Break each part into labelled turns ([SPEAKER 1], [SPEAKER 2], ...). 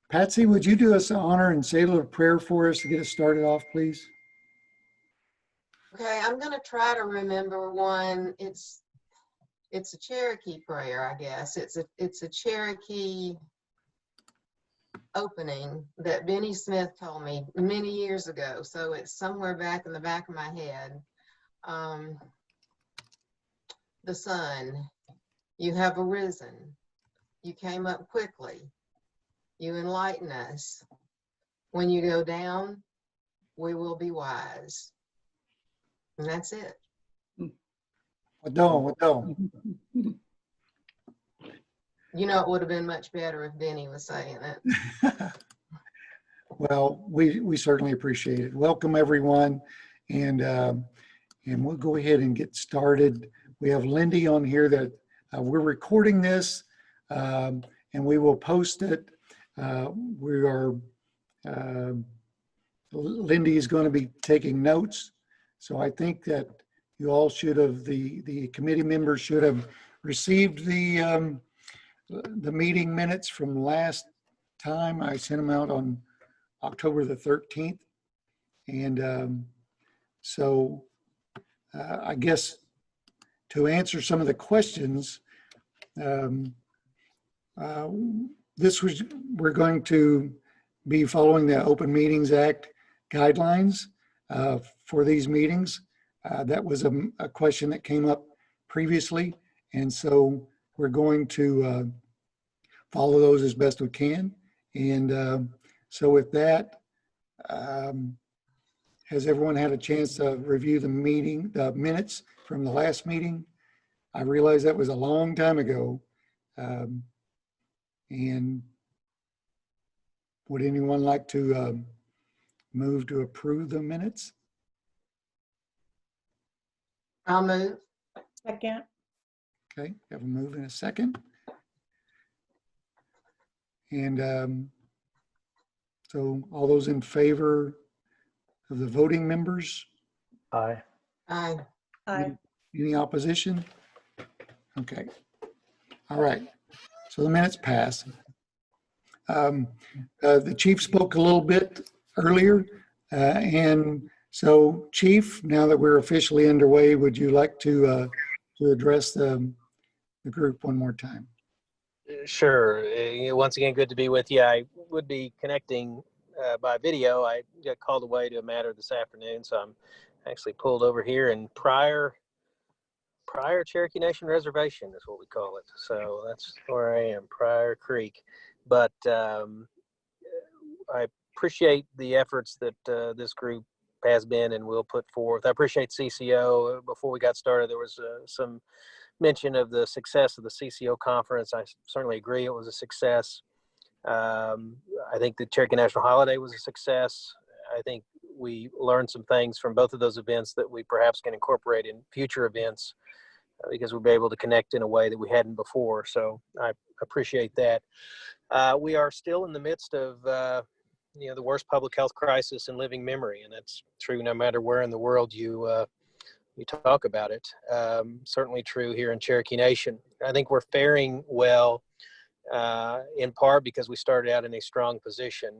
[SPEAKER 1] Patsy, would you do us the honor and say a little prayer for us to get us started off, please?
[SPEAKER 2] Okay, I'm going to try to remember one. It's a Cherokee prayer, I guess. It's a Cherokee opening that Benny Smith told me many years ago. So it's somewhere back in the back of my head. The sun, you have arisen. You came up quickly. You enlighten us. When you go down, we will be wise. And that's it.
[SPEAKER 1] Wadon.
[SPEAKER 2] You know, it would have been much better if Benny was saying it.
[SPEAKER 1] Well, we certainly appreciate it. Welcome, everyone. And we'll go ahead and get started. We have Lindy on here that we're recording this and we will post it. Lindy is going to be taking notes. So I think that you all should have, the committee members should have received the meeting minutes from last time. I sent them out on October the 13th. And so I guess to answer some of the questions, we're going to be following the Open Meetings Act guidelines for these meetings. That was a question that came up previously. And so we're going to follow those as best we can. And so with that, has everyone had a chance to review the minutes from the last meeting? I realize that was a long time ago. And would anyone like to move to approve the minutes?
[SPEAKER 2] I'll move.
[SPEAKER 3] Second.
[SPEAKER 1] Okay, have a move in a second. And so all those in favor of the voting members?
[SPEAKER 4] Aye.
[SPEAKER 2] Aye.
[SPEAKER 3] Aye.
[SPEAKER 1] Any opposition? Okay. All right. So the minutes pass. The chief spoke a little bit earlier. And so Chief, now that we're officially underway, would you like to address the group one more time?
[SPEAKER 4] Sure. Once again, good to be with you. I would be connecting by video. I got called away to a matter this afternoon, so I'm actually pulled over here in Prior Cherokee Nation Reservation is what we call it. So that's where I am, Prior Creek. But I appreciate the efforts that this group has been and will put forth. I appreciate CCO. Before we got started, there was some mention of the success of the CCO conference. I certainly agree it was a success. I think the Cherokee National Holiday was a success. I think we learned some things from both of those events that we perhaps can incorporate in future events because we'll be able to connect in a way that we hadn't before. So I appreciate that. We are still in the midst of the worst public health crisis in living memory, and that's true no matter where in the world you talk about it. Certainly true here in Cherokee Nation. I think we're faring well in part because we started out in a strong position,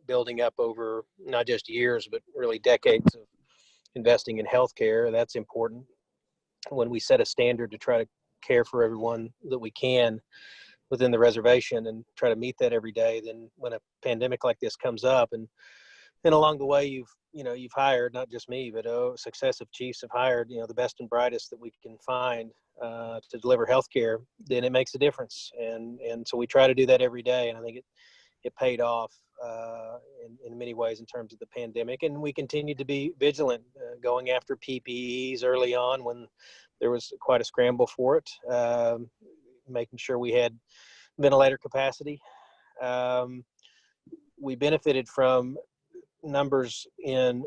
[SPEAKER 4] building up over not just years, but really decades of investing in healthcare. That's important. When we set a standard to try to care for everyone that we can within the reservation and try to meet that every day, then when a pandemic like this comes up and along the way you've hired, not just me, but successive chiefs have hired, the best and brightest that we can find to deliver healthcare, then it makes a difference. And so we try to do that every day. And I think it paid off in many ways in terms of the pandemic. And we continue to be vigilant, going after PPEs early on when there was quite a scramble for it, making sure we had ventilator capacity. We benefited from numbers in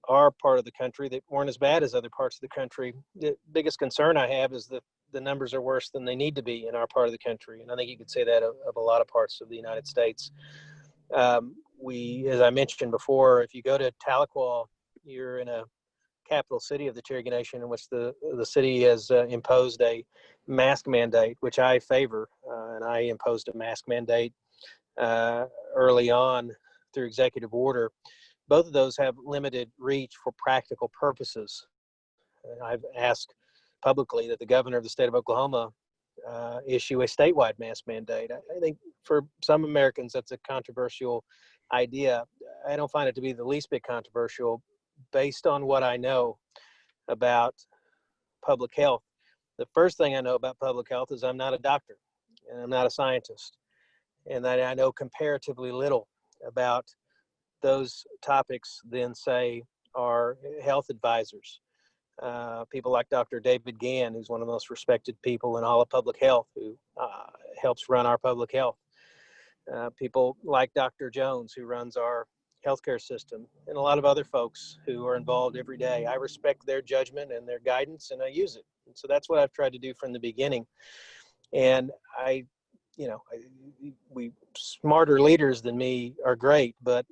[SPEAKER 4] our part of the country that weren't as bad as other parts of the country. The biggest concern I have is that the numbers are worse than they need to be in our part of the country. And I think you could say that of a lot of parts of the United States. As I mentioned before, if you go to Tahlequah, you're in a capital city of the Cherokee Nation in which the city has imposed a mask mandate, which I favor. And I imposed a mask mandate early on through executive order. Both of those have limited reach for practical purposes. I've asked publicly that the governor of the state of Oklahoma issue a statewide mask mandate. I think for some Americans that's a controversial idea. I don't find it to be the least bit controversial based on what I know about public health. The first thing I know about public health is I'm not a doctor and I'm not a scientist, and that I know comparatively little about those topics than, say, our health advisors. People like Dr. David Gann, who's one of the most respected people in all of public health, who helps run our public health. People like Dr. Jones, who runs our healthcare system, and a lot of other folks who are involved every day. I respect their judgment and their guidance, and I use it. And so that's what I've tried to do from the beginning. And we smarter leaders than me are great, but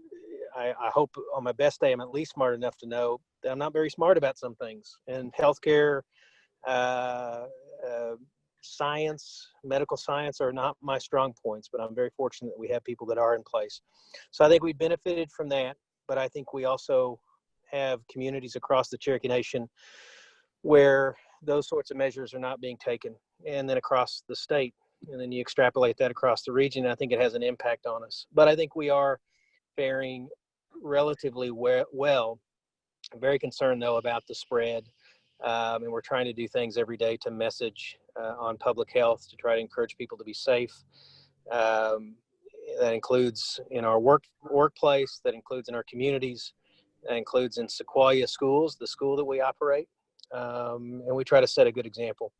[SPEAKER 4] I hope on my best day I'm at least smart enough to know that I'm not very smart about some things. And healthcare, science, medical science are not my strong points, but I'm very fortunate that we have people that are in place. So I think we benefited from that, but I think we also have communities across the Cherokee Nation where those sorts of measures are not being taken, and then across the state, and then you extrapolate that across the region, I think it has an impact on us. But I think we are faring relatively well. I'm very concerned, though, about the spread, and we're trying to do things every day to message on public health to try to encourage people to be safe. That includes in our workplace, that includes in our communities, that includes in Sequoia schools, the school that we operate, and we try to set a good example.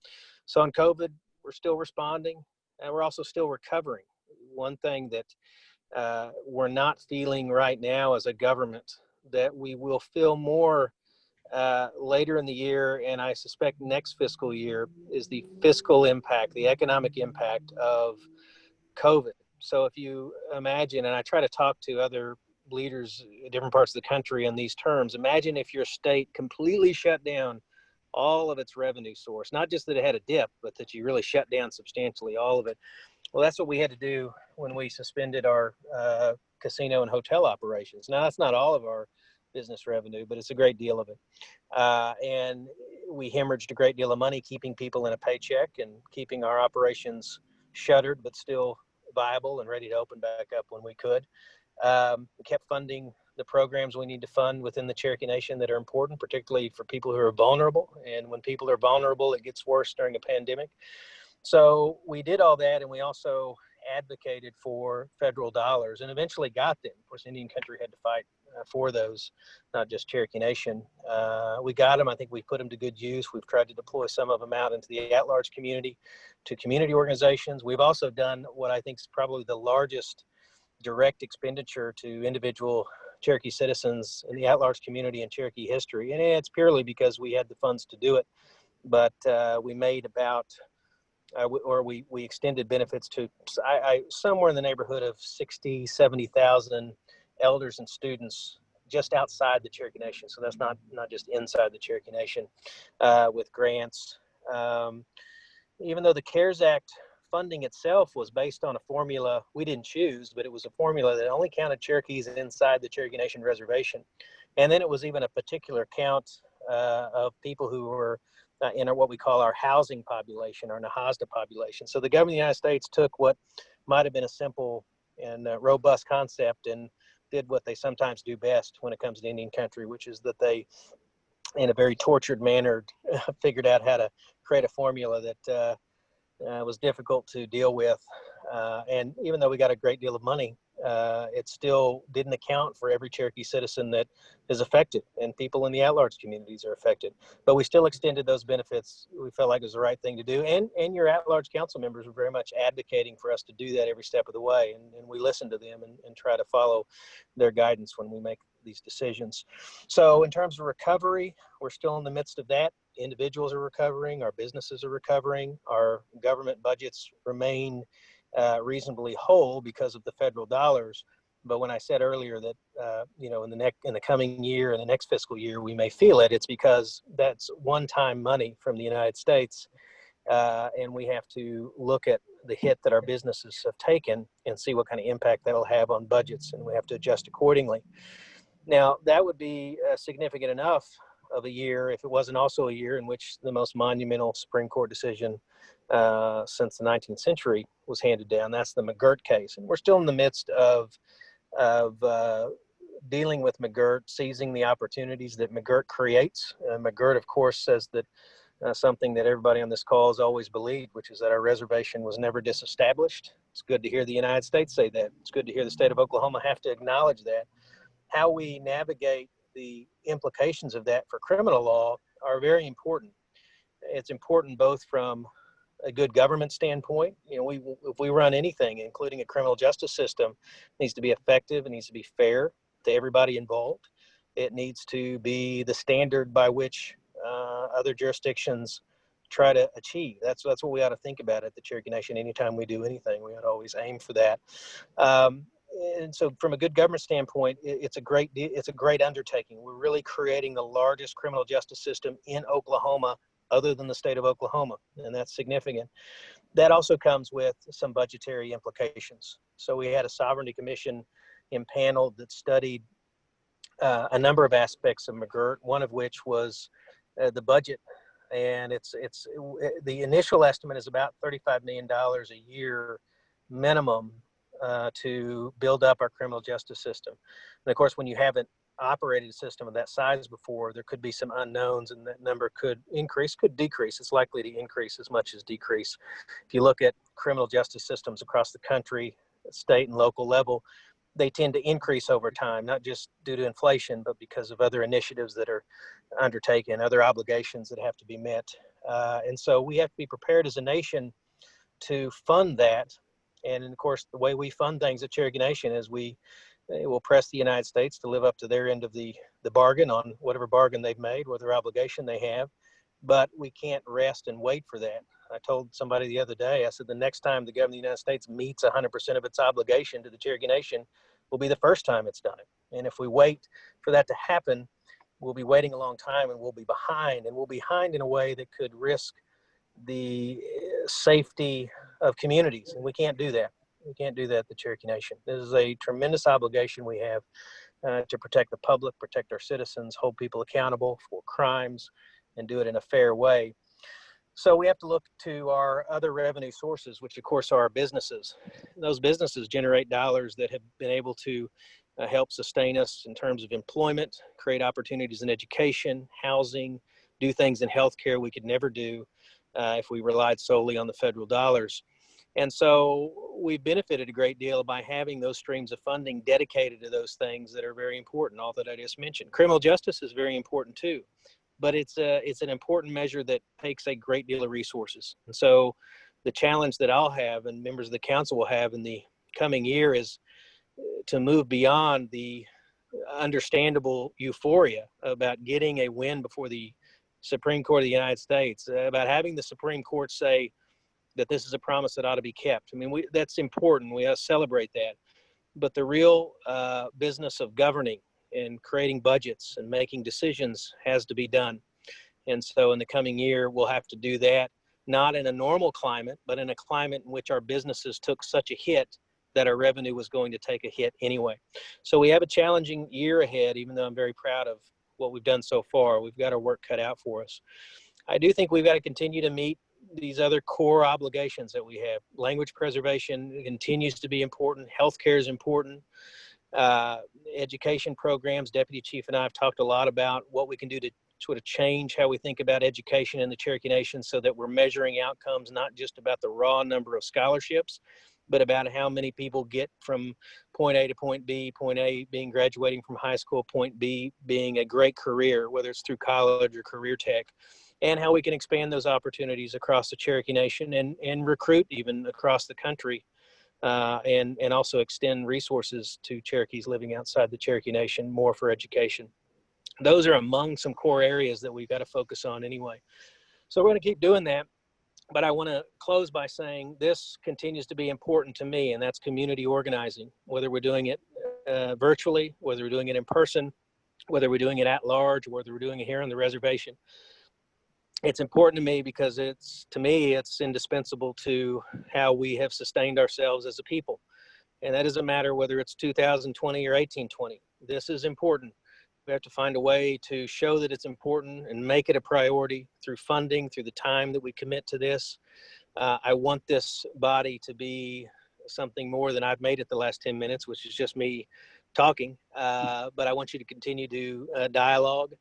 [SPEAKER 4] So on COVID, we're still responding, and we're also still recovering. One thing that we're not feeling right now as a government that we will feel more later in the year, and I suspect next fiscal year, is the fiscal impact, the economic impact of COVID. So if you imagine, and I try to talk to other leaders in different parts of the country in these terms, imagine if your state completely shut down all of its revenue source, not just that it had a dip, but that you really shut down substantially all of it. Well, that's what we had to do when we suspended our casino and hotel operations. Now, that's not all of our business revenue, but it's a great deal of it. And we hemorrhaged a great deal of money keeping people in a paycheck and keeping our operations shuttered, but still viable and ready to open back up when we could. We kept funding the programs we need to fund within the Cherokee Nation that are important, particularly for people who are vulnerable. And when people are vulnerable, it gets worse during a pandemic. So we did all that, and we also advocated for federal dollars and eventually got them. Of course, Indian Country had to fight for those, not just Cherokee Nation. We got them. I think we put them to good use. We've tried to deploy some of them out into the at-large community, to community organizations. We've also done what I think is probably the largest direct expenditure to individual Cherokee citizens in the at-large community in Cherokee history. And it's purely because we had the funds to do it. But we made about we extended benefits to somewhere in the neighborhood of 60, 70,000 elders and students just outside the Cherokee Nation. So that's not just inside the Cherokee Nation, with grants. Even though the CARES Act funding itself was based on a formula we didn't choose, but it was a formula that only counted Cherokees inside the Cherokee Nation reservation. And then it was even a particular count of people who were in what we call our housing population, our NAHASDA population. So the government of the United States took what might have been a simple and robust concept and did what they sometimes do best when it comes to Indian Country, which is that they, in a very tortured manner, figured out how to create a formula that was difficult to deal with. And even though we got a great deal of money, it still didn't account for every Cherokee citizen that is affected, and people in the at-large communities are affected. But we still extended those benefits. We felt like it was the right thing to do. And your at-large council members were very much advocating for us to do that every step of the way. And we listen to them and try to follow their guidance when we make these decisions. So in terms of recovery, we're still in the midst of that. Individuals are recovering, our businesses are recovering, our government budgets remain reasonably whole because of the federal dollars. But when I said earlier that in the coming year and the next fiscal year we may feel it, it's because that's one-time money from the United States And we have to look at the hit that our businesses have taken and see what kind of impact that'll have on budgets, and we have to adjust accordingly. Now, that would be significant enough of a year if it wasn't also a year in which the most monumental Supreme Court decision since the 19th century was handed down. That's the McGirt case. And we're still in the midst of dealing with McGirt, seizing the opportunities that McGirt creates. McGirt, of course, says that something that everybody on this call has always believed, which is that our reservation was never disestablished. It's good to hear the United States say that. It's good to hear the state of Oklahoma have to acknowledge that. How we navigate the implications of that for criminal law are very important. It's important both from a good government standpoint. You know, if we run anything, including a criminal justice system, it needs to be effective, it needs to be fair to everybody involved. It needs to be the standard by which other jurisdictions try to achieve. That's what we ought to think about at the Cherokee Nation. Anytime we do anything, we ought to always aim for that. And so from a good government standpoint, it's a great undertaking. We're really creating the largest criminal justice system in Oklahoma other than the state of Oklahoma, and that's significant. That also comes with some budgetary implications. So we had a sovereignty commission impaneled that studied a number of aspects of McGirt, one of which was the budget. And it's the initial estimate is about $35 million a year minimum to build up our criminal justice system. And of course, when you haven't operated a system of that size before, there could be some unknowns, and that number could increase, could decrease. It's likely to increase as much as decrease. If you look at criminal justice systems across the country, state and local level, they tend to increase over time, not just due to inflation, but because of other initiatives that are undertaken, other obligations that have to be met. And so we have to be prepared as a nation to fund that. And of course, the way we fund things at Cherokee Nation is we will press the United States to live up to their end of the bargain on whatever bargain they've made, whatever obligation they have. But we can't rest and wait for that. I told somebody the other day, I said, the next time the government of the United States meets 100% of its obligation to the Cherokee Nation will be the first time it's done it. And if we wait for that to happen, we'll be waiting a long time, and we'll be behind. And we'll be behind in a way that could risk the safety of communities. And we can't do that. We can't do that at the Cherokee Nation. This is a tremendous obligation we have to protect the public, protect our citizens, hold people accountable for crimes, and do it in a fair way. So we have to look to our other revenue sources, which of course are our businesses. Those businesses generate dollars that have been able to help sustain us in terms of employment, create opportunities in education, housing, do things in healthcare we could never do if we relied solely on the federal dollars. And so we've benefited a great deal by having those streams of funding dedicated to those things that are very important, all that I just mentioned. Criminal justice is very important too, but it's an important measure that takes a great deal of resources. And so the challenge that I'll have and members of the council will have in the coming year is to move beyond the understandable euphoria about getting a win before the Supreme Court of the United States, about having the Supreme Court say that this is a promise that ought to be kept. I mean, that's important. We ought to celebrate that. But the real business of governing and creating budgets and making decisions has to be done. And so in the coming year, we'll have to do that, not in a normal climate, but in a climate in which our businesses took such a hit that our revenue was going to take a hit anyway. So we have a challenging year ahead, even though I'm very proud of what we've done so far. We've got our work cut out for us. I do think we've got to continue to meet these other core obligations that we have. Language preservation continues to be important. Healthcare is important. Education programs, Deputy Chief and I have talked a lot about what we can do to sort of change how we think about education in the Cherokee Nation so that we're measuring outcomes, not just about the raw number of scholarships, but about how many people get from point A to point B, point A being graduating from high school, point B being a great career, whether it's through college or career tech, and how we can expand those opportunities across the Cherokee Nation and recruit even across the country, and also extend resources to Cherokees living outside the Cherokee Nation more for education. Those are among some core areas that we've got to focus on anyway. So we're going to keep doing that. But I want to close by saying this continues to be important to me, and that's community organizing, whether we're doing it virtually, whether we're doing it in person, whether we're doing it at large, whether we're doing it here on the reservation. it's important to me because to me, it's indispensable to how we have sustained ourselves as a people. And that doesn't matter whether it's 2020 or 1820. This is important. We have to find a way to show that it's important and make it a priority through funding, through the time that we commit to this. I want this body to be something more than I've made it the last 10 minutes, which is just me talking. But I want you to continue to dialogue.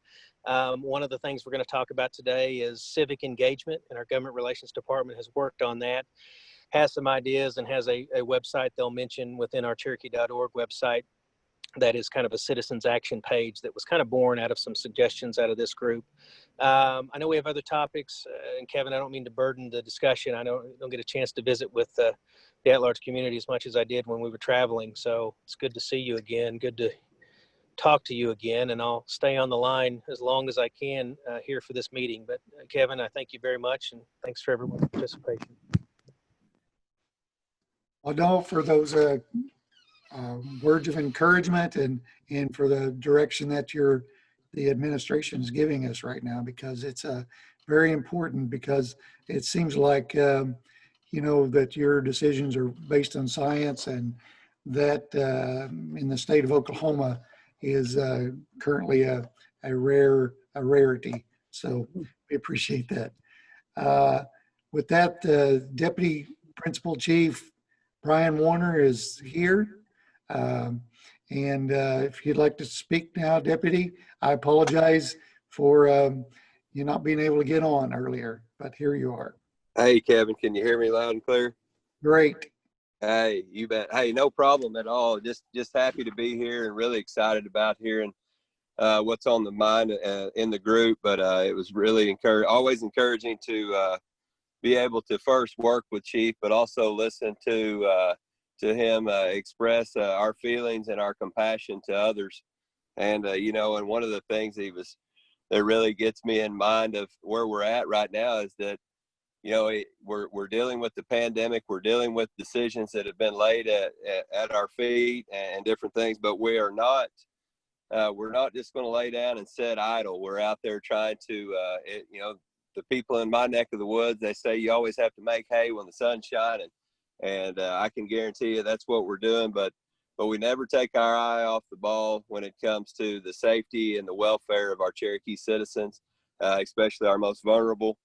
[SPEAKER 4] One of the things we're going to talk about today is civic engagement, and our government relations department has worked on that, has some ideas, and has a website they'll mention within our Cherokee.org website that is kind of a citizens action page that was kind of born out of some suggestions out of this group. I know we have other topics, and Kevin, I don't mean to burden the discussion. I don't get a chance to visit with the at-large community as much as I did when we were traveling. So it's good to see you again. Good to talk to you again, and I'll stay on the line as long as I can here for this meeting. But Kevin, I thank you very much, and thanks for everyone's participation.
[SPEAKER 1] Well, no, for those words of encouragement and for the direction that the administration is giving us right now, because it's very important, because it seems like that your decisions are based on science, and that in the state of Oklahoma is currently a rarity. So we appreciate that. With that, Deputy Principal Chief Brian Warner is here. And if you'd like to speak now, Deputy, I apologize for you not being able to get on earlier, but here you are.
[SPEAKER 3] Hey, Kevin, can you hear me loud and clear?
[SPEAKER 1] Great.
[SPEAKER 3] Hey, you bet. Hey, no problem at all. Just happy to be here and really excited about hearing what's on the mind in the group. But it was really always encouraging to be able to first work with Chief, but also listen to him express our feelings and our compassion to others. And, and one of the things that really gets me in mind of where we're at right now is that, we're dealing with the pandemic. We're dealing with decisions that have been laid at our feet and different things, but we're not just going to lay down and sit idle. We're out there trying to, the people in my neck of the woods, they say you always have to make hay when the sun's shining. And I can guarantee you that's what we're doing, but we never take our eye off the ball when it comes to the safety and the welfare of our Cherokee citizens, especially our most vulnerable,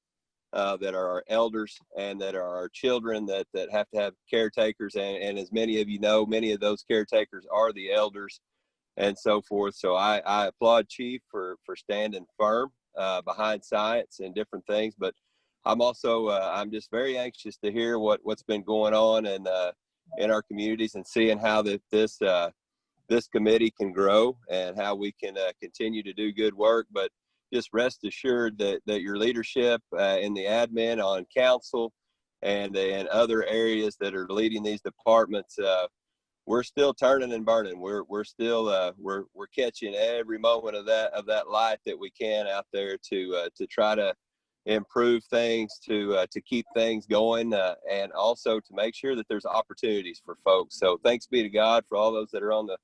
[SPEAKER 3] that are our elders and that are our children that have to have caretakers. And as many of you know, many of those caretakers are the elders and so forth. So I applaud Chief for standing firm behind science and different things, but I'm also I'm just very anxious to hear what's been going on in our communities and seeing how this committee can grow and how we can continue to do good work. But just rest assured that your leadership in the admin, on council, and other areas that are leading these departments, we're still turning and burning. We're still we're catching every moment of that light that we can out there to try to improve things, to keep things going, and also to make sure that there's opportunities for folks. So thanks be to God for all those that are on the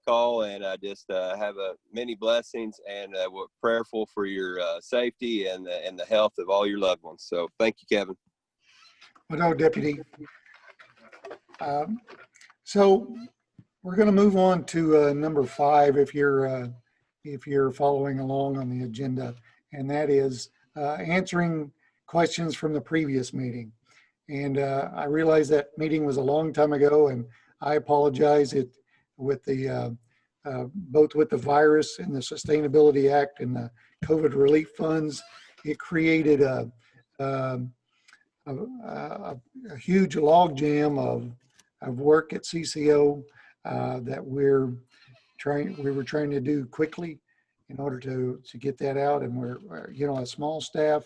[SPEAKER 3] call, and I just have many blessings, and we're prayerful for your safety and the health of all your loved ones. So thank you, Kevin.
[SPEAKER 1] Well, no, Deputy. So we're going to move on to number 5, if you're following along on the agenda, and that is answering questions from the previous meeting. And I realize that meeting was a long time ago, and I apologize. With the both with the virus and the Sustainability Act and the COVID relief funds, it created a huge logjam of work at CCO that we were trying to do quickly in order to get that out. And we're a small staff,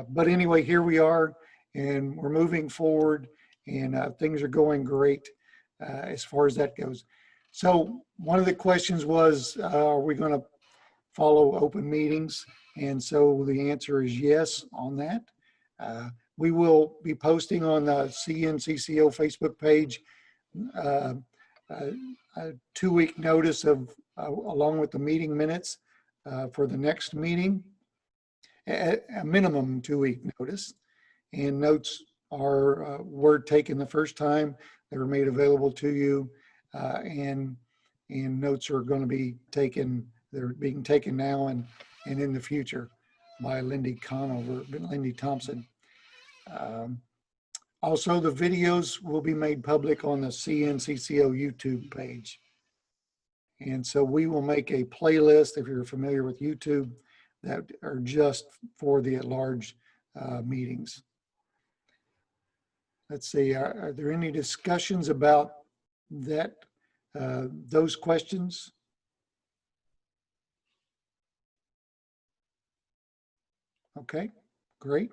[SPEAKER 1] but anyway, here we are, and we're moving forward, and things are going great as far as that goes. So one of the questions was, are we going to follow open meetings? And so the answer is yes on that. We will be posting on the CNCCO Facebook page a 2-week notice of along with the meeting minutes for the next meeting. a minimum 2-week notice. And notes were taken the first time. They were made available to you, and notes are going to be taken. They're being taken now and in the future by Lindy Thompson. Also, the videos will be made public on the CNCCO YouTube page. And so we will make a playlist, if you're familiar with YouTube, that are just for the at-large meetings. Let's see, are there any discussions about that, those questions? Okay, great.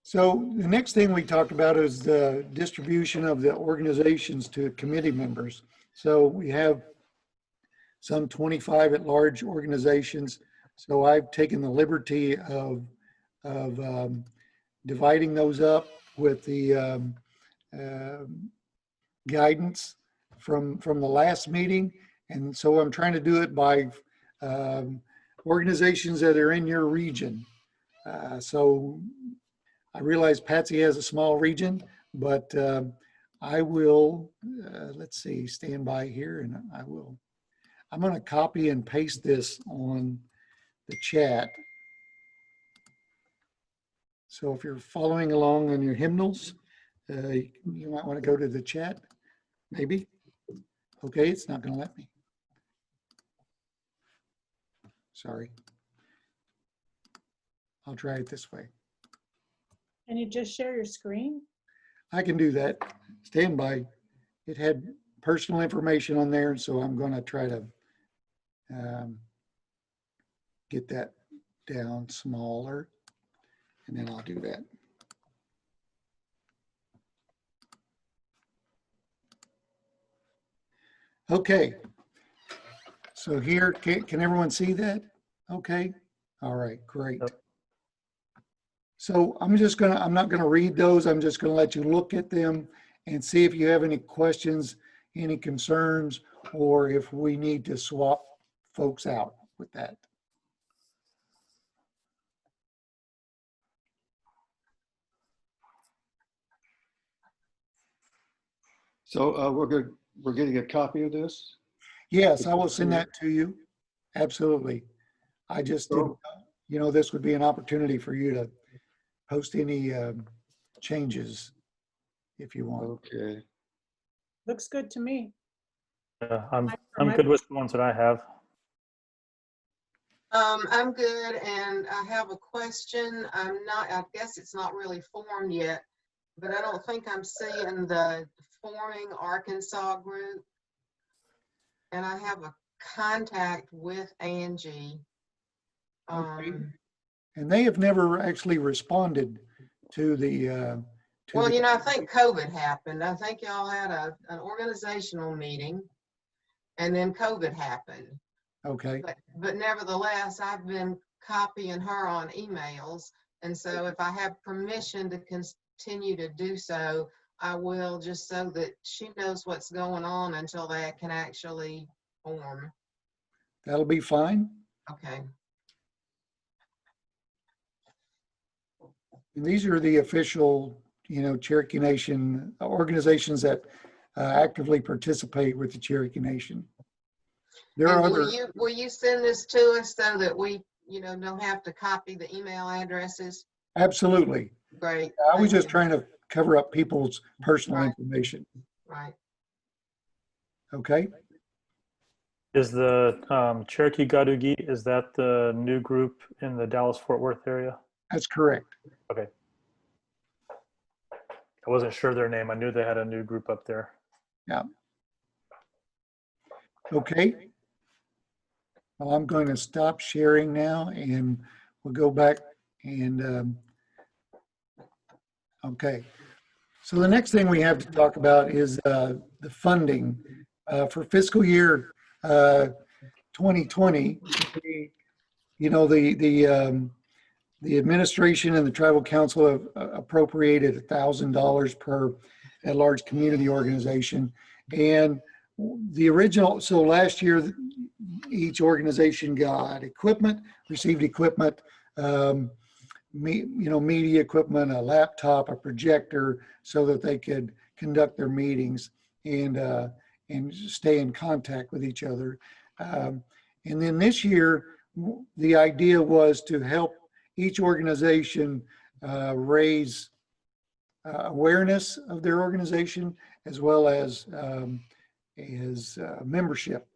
[SPEAKER 1] So the next thing we talked about is the distribution of the organizations to committee members. So we have some 25 at-large organizations. So I've taken the liberty of dividing those up with the guidance from the last meeting. And so I'm trying to do it by organizations that are in your region. So I realize Patsy has a small region, but I will, let's see, stand by here and I'm going to copy and paste this on the chat. So if you're following along on your hymnals, you might want to go to the chat, maybe. Okay, it's not going to let me. Sorry. I'll try it this way.
[SPEAKER 5] Can you just share your screen?
[SPEAKER 1] I can do that. Stand by. It had personal information on there, so I'm going to try to get that down smaller, and then I'll do that. Okay. So here, can everyone see that? Okay. All right, great. So I'm not gonna read those. I'm just gonna let you look at them and see if you have any questions, any concerns, or if we need to swap folks out with that.
[SPEAKER 6] So we're getting a copy of this?
[SPEAKER 1] Yes, I will send that to you. Absolutely. I just didn't, you know, this would be an opportunity for you to post any changes if you want.
[SPEAKER 6] Okay.
[SPEAKER 5] Looks good to me.
[SPEAKER 7] Yeah, I'm good with the ones that I have.
[SPEAKER 2] I'm good, and I have a question. I guess it's not really formed yet, but I don't think I'm seeing the Forming Arkansas group. And I have a contact with Angie.
[SPEAKER 1] Okay. And they have never actually responded to the.
[SPEAKER 2] Well, you know, I think COVID happened. I think y'all had an organizational meeting, and then COVID happened.
[SPEAKER 1] Okay.
[SPEAKER 2] But nevertheless, I've been copying her on emails. And so if I have permission to continue to do so, I will, just so that she knows what's going on until that can actually form.
[SPEAKER 1] That'll be fine.
[SPEAKER 2] Okay.
[SPEAKER 1] And these are the official, you know, Cherokee Nation organizations that actively participate with the Cherokee Nation. There are other.
[SPEAKER 2] Will you send this to us so that we, you know, don't have to copy the email addresses?
[SPEAKER 1] Absolutely.
[SPEAKER 2] Great.
[SPEAKER 1] I was just trying to cover up people's personal information.
[SPEAKER 2] Right.
[SPEAKER 1] Okay.
[SPEAKER 7] Is the Cherokee Gadugi, is that the new group in the Dallas-Fort Worth area?
[SPEAKER 1] That's correct.
[SPEAKER 7] Okay. I wasn't sure their name. I knew they had a new group up there.
[SPEAKER 1] Yeah. Okay. Well, I'm going to stop sharing now and we'll go back and okay. So the next thing we have to talk about is the funding for fiscal year 2020. You know, the administration and the tribal council have appropriated $1,000 per at-large community organization. And the original, so last year, each organization got equipment, received equipment media equipment, a laptop, a projector, so that they could conduct their meetings and stay in contact with each other. And then this year, the idea was to help each organization raise awareness of their organization, as well as membership.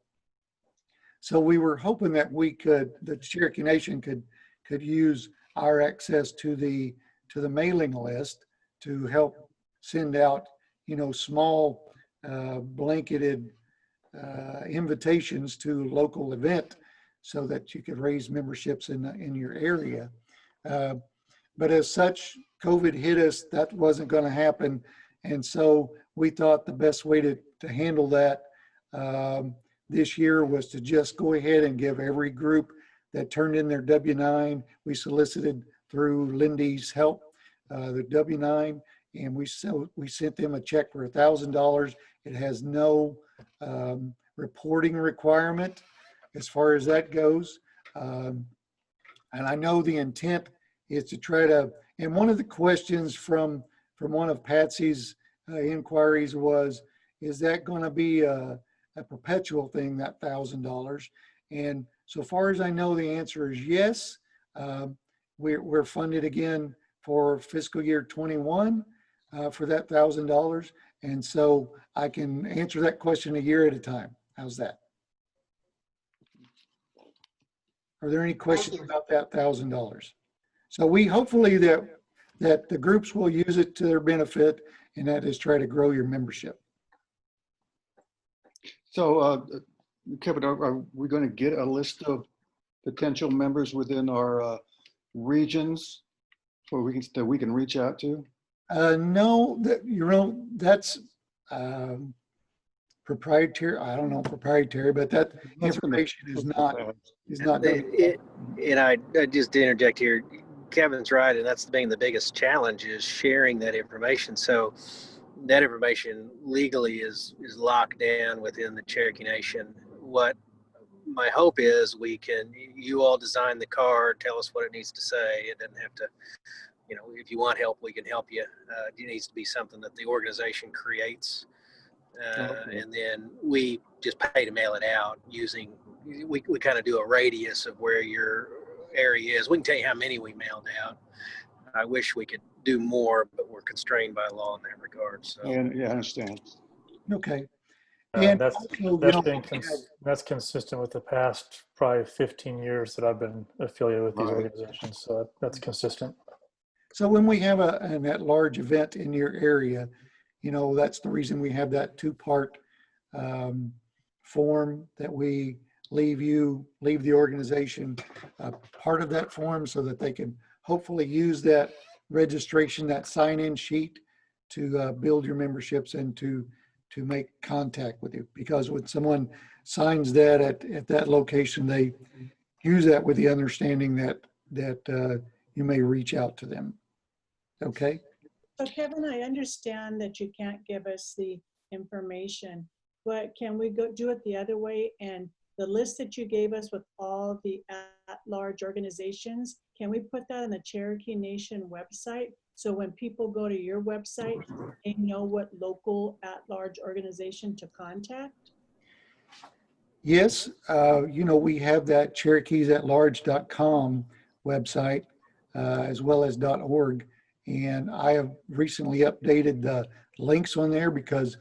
[SPEAKER 1] So we were hoping that the Cherokee Nation could use our access to the mailing list to help send out, small blanketed invitations to local event, so that you could raise memberships in your area. But as such, COVID hit us, that wasn't going to happen. And so we thought the best way to handle that this year was to just go ahead and give every group that turned in their W-9. We solicited through Lindy's help, the W-9, and we sent them a check for $1,000. It has no reporting requirement as far as that goes. And I know the intent is to try to, and one of the questions from one of Patsy's inquiries was, is that going to be a perpetual thing, that $1,000? And so far as I know, the answer is yes. We're funded again for fiscal year 21 for that $1,000. And so I can answer that question a year at a time. How's that? Are there any questions about that $1,000? So we hopefully that the groups will use it to their benefit, and that is try to grow your membership.
[SPEAKER 6] So Kevin, are we going to get a list of potential members within our regions that we can reach out to?
[SPEAKER 1] No, that's proprietary. I don't know proprietary, but that information is not.
[SPEAKER 4] And I just to interject here, Kevin's right, and that's being the biggest challenge is sharing that information. So that information legally is locked down within the Cherokee Nation. What my hope is you all design the card, tell us what it needs to say. It doesn't have to, if you want help, we can help you. It needs to be something that the organization creates.
[SPEAKER 6] Okay.
[SPEAKER 4] And then we just pay to mail it out we kind of do a radius of where your area is. We can tell you how many we mailed out. I wish we could do more, but we're constrained by law in that regard. So
[SPEAKER 6] Yeah, I understand.
[SPEAKER 1] Okay. And
[SPEAKER 7] that's consistent with the past probably 15 years that I've been affiliated with these organizations. So that's consistent.
[SPEAKER 1] So when we have an at-large event in your area, that's the reason we have that two-part form that we leave the organization part of that form, so that they can hopefully use that registration, that sign-in sheet, to build your memberships and to make contact with you. Because when someone signs that at that location, they use that with the understanding that you may reach out to them. Okay.
[SPEAKER 5] So Kevin, I understand that you can't give us the information, but can we do it the other way? And the list that you gave us with all the at-large organizations, can we put that on the Cherokee Nation website? So when people go to your website, they know what local at-large organization to contact?
[SPEAKER 1] Yes. We have that CherokeesAtLarge.com website as well as .org. And I have recently updated the links on there because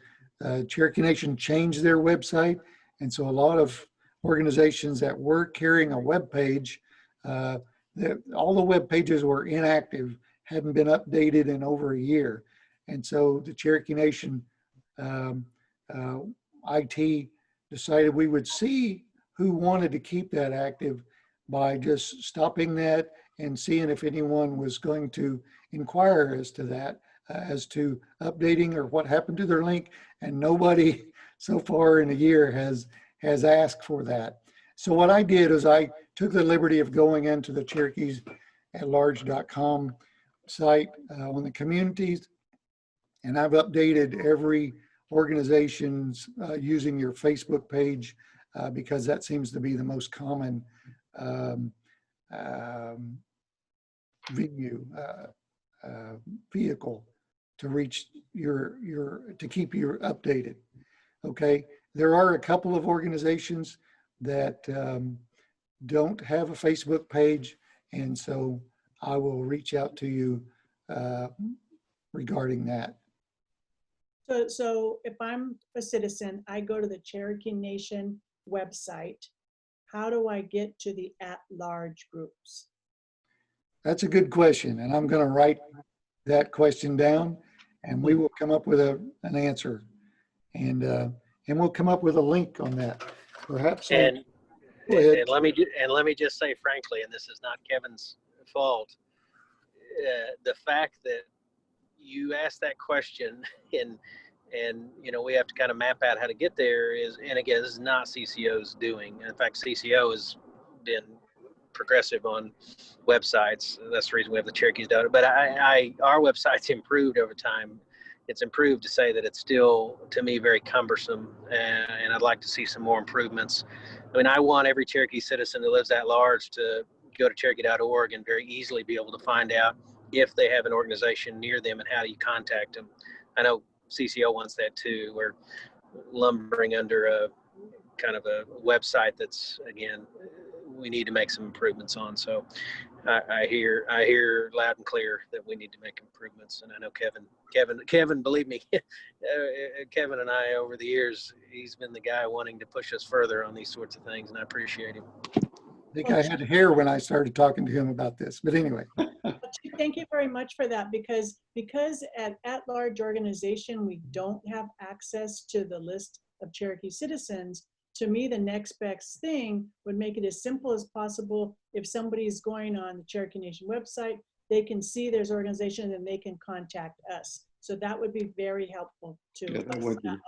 [SPEAKER 1] Cherokee Nation changed their website. And so a lot of organizations that were carrying a web page, all the web pages were inactive, hadn't been updated in over a year. And so the Cherokee Nation IT decided we would see who wanted to keep that active by just stopping that and seeing if anyone was going to inquire as to that, as to updating or what happened to their link. And nobody so far in a year has asked for that. So what I did is I took the liberty of going into the CherokeesAtLarge.com site on the communities, and I've updated every organization's using your Facebook page because that seems to be the most common venue, vehicle to reach to keep you updated. Okay. There are a couple of organizations that don't have a Facebook page. And so I will reach out to you regarding that.
[SPEAKER 5] So if I'm a citizen, I go to the Cherokee Nation website. How do I get to the at-large groups?
[SPEAKER 1] That's a good question. And I'm going to write that question down and we will come up with an answer. And we'll come up with a link on that. Perhaps.
[SPEAKER 4] And
[SPEAKER 1] Go ahead.
[SPEAKER 4] let me just say frankly, and this is not Kevin's fault, the fact that you asked that question and you know, we have to kind of map out how to get there is, and again, this is not CCO's doing. In fact, CCO has been progressive on websites. That's the reason we have the Cherokee's done it. But our website's improved over time. It's improved to say that it's still, to me, very cumbersome, and I'd like to see some more improvements. I mean, I want every Cherokee citizen that lives at large to go to Cherokee.org and very easily be able to find out if they have an organization near them and how do you contact them. I know CCO wants that too. We're lumbering under a kind of a website that's, again, we need to make some improvements on. So I hear loud and clear that we need to make improvements. And I know Kevin, believe me, Kevin and I, over the years, he's been the guy wanting to push us further on these sorts of things, and I appreciate him.
[SPEAKER 1] I think I had hair when I started talking to him about this, but anyway.
[SPEAKER 5] Thank you very much for that, because at-large organization, we don't have access to the list of Cherokee citizens. To me, the next best thing would make it as simple as possible. If somebody is going on the Cherokee Nation website, they can see there's organization and they can contact us. So that would be very helpful to us at large.
[SPEAKER 1] Well,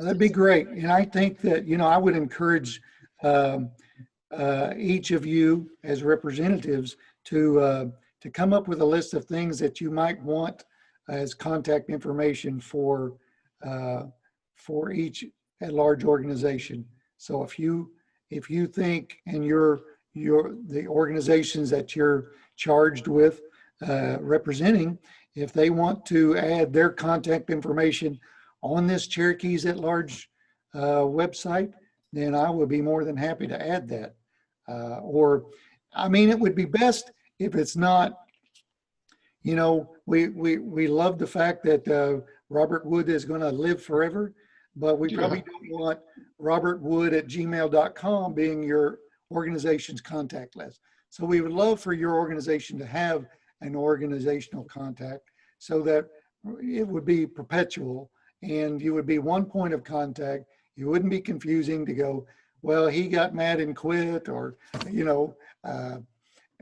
[SPEAKER 1] that'd be great. And I think that, you know, I would encourage each of you as representatives to come up with a list of things that you might want as contact information for each at-large organization. So if you think, and the organizations that you're charged with representing, if they want to add their contact information on this Cherokee's at-large website, then I would be more than happy to add that. Or, I mean, it would be best if it's not, you know, we love the fact that Robert Wood is going to live forever, but we probably don't want robertwood@gmail.com being your organization's contact list. So we would love for your organization to have an organizational contact so that it would be perpetual and you would be one point of contact. You wouldn't be confusing to go, well, he got mad and quit, or, you know,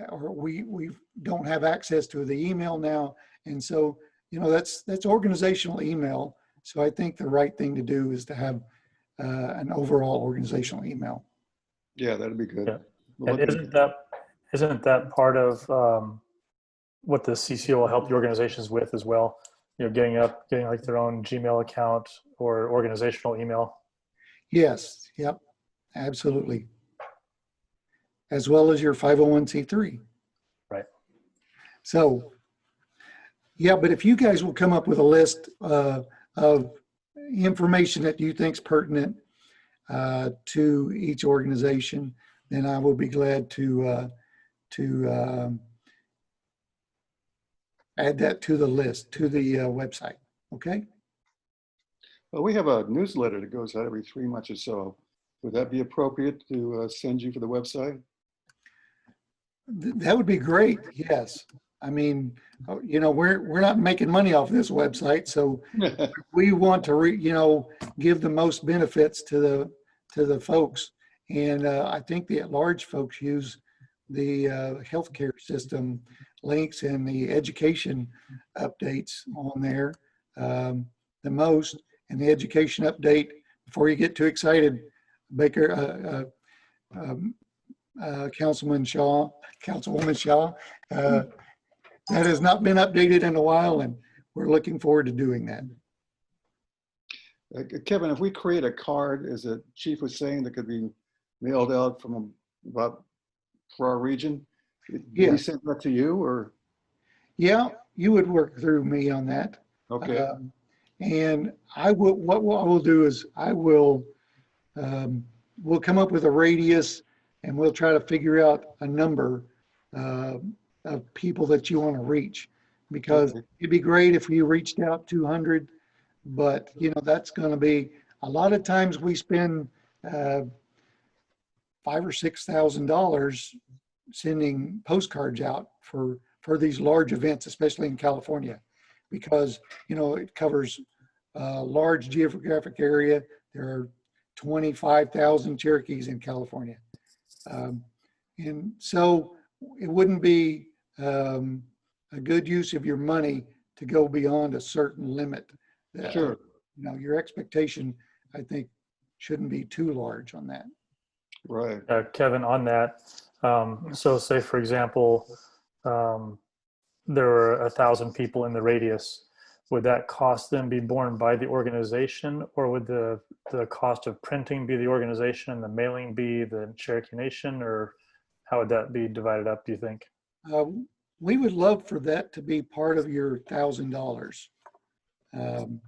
[SPEAKER 1] or we don't have access to the email now. And so, you know, that's organizational email. So I think the right thing to do is to have an overall organizational email.
[SPEAKER 6] Yeah, that'd be good.
[SPEAKER 7] Yeah. And isn't that part of what the CCO will help the organizations with as well? You know, getting like their own Gmail account or organizational email.
[SPEAKER 1] Yes. Yep. Absolutely. As well as your 501c3.
[SPEAKER 7] Right.
[SPEAKER 1] So, yeah, but if you guys will come up with a list of information that you think is pertinent to each organization, then I will be glad to add that to the list, to the website. Okay.
[SPEAKER 6] Well, we have a newsletter that goes out every 3 months or so. Would that be appropriate to send you for the website?
[SPEAKER 1] That would be great. Yes. I mean, you know, we're not making money off this website, so we want to give the most benefits to the folks. And I think the at-large folks use the healthcare system links and the education updates on there the most. And the education update, before you get too excited, Baker, Councilwoman Shaw, that has not been updated in a while, and we're looking forward to doing that.
[SPEAKER 6] Kevin, if we create a card, as the chief was saying, that could be mailed out from for our region, Did
[SPEAKER 1] Yeah.
[SPEAKER 6] he send that to you or?
[SPEAKER 1] Yeah, you would work through me on that.
[SPEAKER 6] Okay,
[SPEAKER 1] And I will, what I will do is we'll come up with a radius and we'll try to figure out a number uh, of people that you want to reach. Because
[SPEAKER 6] Okay.
[SPEAKER 1] it'd be great if you reached out 200, but that's going to be, a lot of times we spend uh, $5,000 or $6,000 sending postcards out for these large events, especially in California, because it covers a large geographic area. There are 25,000 Cherokees in California, and so it wouldn't be a good use of your money to go beyond a certain limit.
[SPEAKER 6] Sure.
[SPEAKER 1] Your expectation, I think, shouldn't be too large on that.
[SPEAKER 6] Right.
[SPEAKER 7] Kevin, on that, so say for example, there were 1,000 people in the radius. Would that cost then be borne by the organization, or would the cost of printing be the organization and the mailing be the Cherokee Nation, or how would that be divided up, do you think?
[SPEAKER 1] We would love for that to be part of your $1,000. And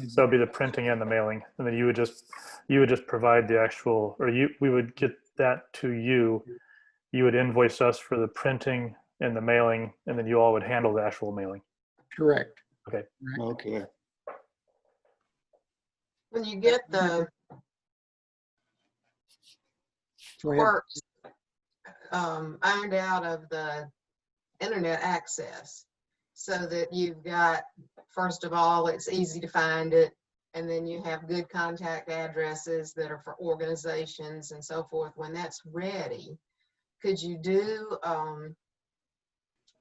[SPEAKER 7] So it'd be the printing and the mailing, and then you would just provide the actual, or we would get that to you. You would invoice us for the printing and the mailing, and then you all would handle the actual mailing.
[SPEAKER 1] correct.
[SPEAKER 7] Okay.
[SPEAKER 6] Okay.
[SPEAKER 2] When you get the
[SPEAKER 1] Go ahead.
[SPEAKER 2] quirks ironed out of the internet access, so that you've got, first of all, it's easy to find it, and then you have good contact addresses that are for organizations and so forth. When that's ready, could you do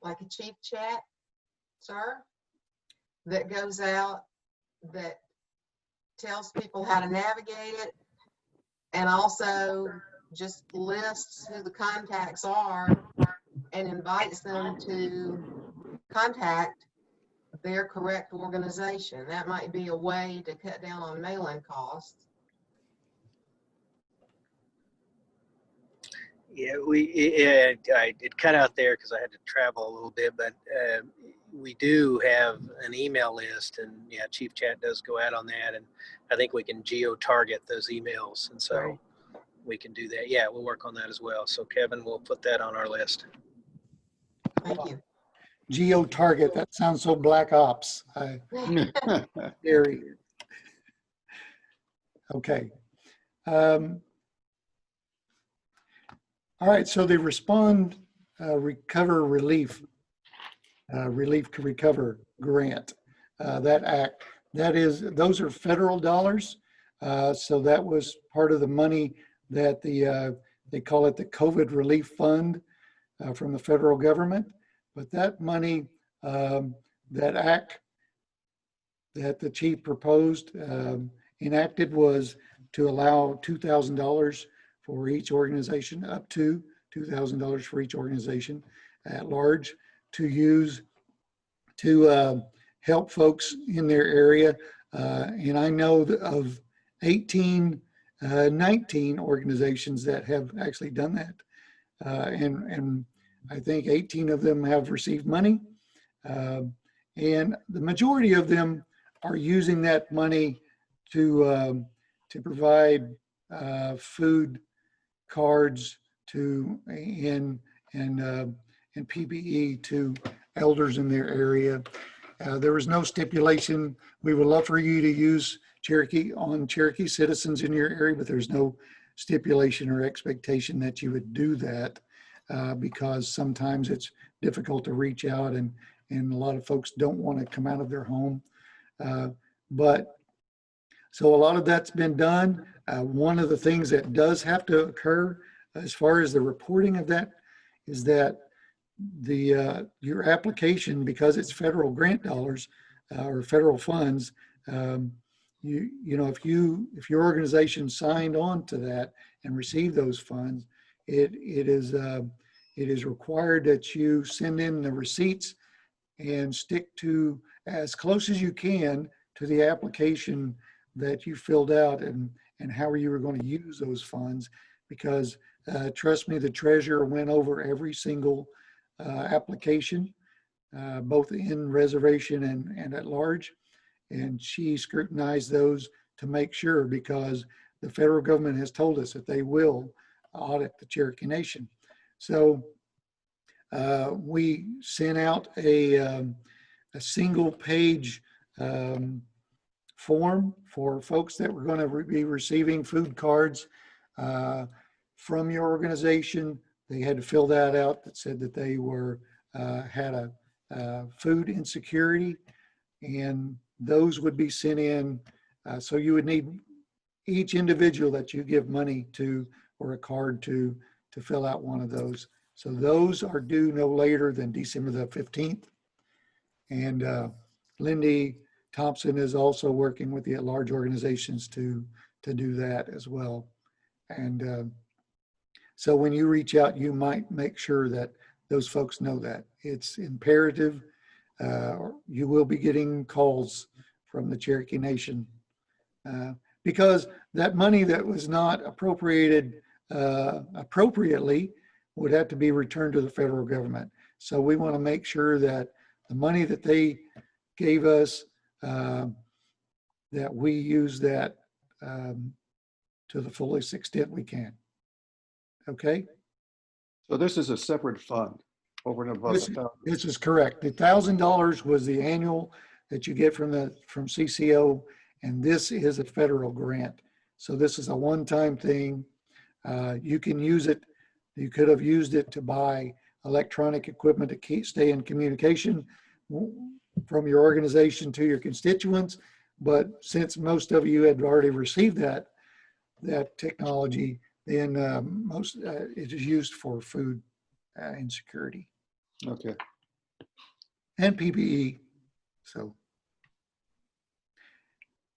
[SPEAKER 2] like a chief chat, sir, that goes out, that tells people how to navigate it, and also just lists who the contacts are and invites them to contact their correct organization? That might be a way to cut down on mailing costs.
[SPEAKER 4] Yeah, it cut out there because I had to travel a little bit, but we do have an email list, and yeah, Chief Chat does go out on that, and I think we can geo-target those emails, and so
[SPEAKER 2] Right.
[SPEAKER 4] we can do that. Yeah, we'll work on that as well. So Kevin, we'll put that on our list.
[SPEAKER 2] Thank you.
[SPEAKER 1] Geo target, that sounds so black ops. Very. Okay. All right, so the Respond Recover Relief Recover Grant, that act, those are federal dollars. So that was part of the money that they call it the COVID Relief Fund from the federal government. But that money, that act that the chief proposed, enacted, was to allow $2,000 for each organization, up to $2,000 for each organization at large, to use to help folks in their area. And I know of 19 organizations that have actually done that. And I think 18 of them have received money. And the majority of them are using that money to provide food, cards and PPE to elders in their area. There was no stipulation. We would love for you to use Cherokee citizens in your area, but there's no stipulation or expectation that you would do that because sometimes it's difficult to reach out, and a lot of folks don't want to come out of their home. But so a lot of that's been done. One of the things that does have to occur as far as the reporting of that is that your application, because it's federal grant dollars or federal funds, if your organization signed on to that and received those funds, it is required that you send in the receipts and stick to as close as you can to the application that you filled out and how you were going to use those funds, because Trust me, the treasurer went over every single application, both in reservation and at large. And she scrutinized those to make sure, because the federal government has told us that they will audit the Cherokee Nation. So we sent out a single page form for folks that were going to be receiving food cards from your organization. They had to fill that out, that said that they were had a food insecurity, and those would be sent in. So you would need each individual that you give money to or a card to fill out one of those. So those are due no later than December the 15th. And Lindy Thompson is also working with the at-large organizations to do that as well. And so when you reach out, you might make sure that those folks know that. It's imperative. You will be getting calls from the Cherokee Nation because that money that was not appropriated appropriately would have to be returned to the federal government. So we want to make sure that the money that they gave us, that we use that to the fullest extent we can. Okay?
[SPEAKER 6] So this is a separate fund over and above.
[SPEAKER 1] This is correct. The $1,000 was the annual that you get from CCO, and this is a federal grant. So this is a one-time thing. You can use it. You could have used it to buy electronic equipment to stay in communication from your organization to your constituents. But since most of you had already received that technology, then it is used for food insecurity.
[SPEAKER 6] Okay.
[SPEAKER 1] And PPE. So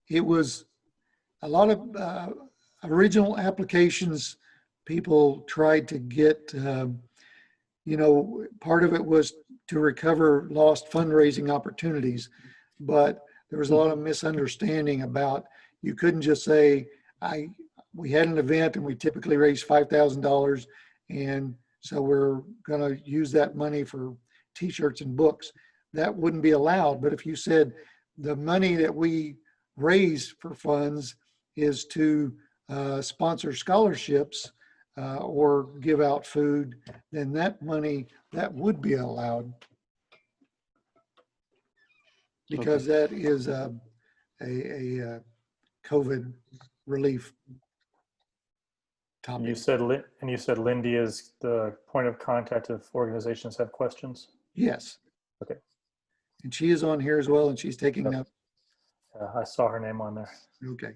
[SPEAKER 1] it was a lot of original applications. People tried to get, part of it was to recover lost fundraising opportunities, but there was a lot of misunderstanding about, you couldn't just say, we had an event and we typically raise $5,000, and so we're going to use that money for t-shirts and books. That wouldn't be allowed. But if you said the money that we raise for funds is to sponsor scholarships or give out food, then that money, that would be allowed, because that is a COVID relief topic.
[SPEAKER 7] And you said Lindy is the point of contact if organizations have questions?
[SPEAKER 1] Yes.
[SPEAKER 7] Okay.
[SPEAKER 1] And she is on here as well, and she's taking notes.
[SPEAKER 7] I saw her name on there.
[SPEAKER 1] Okay.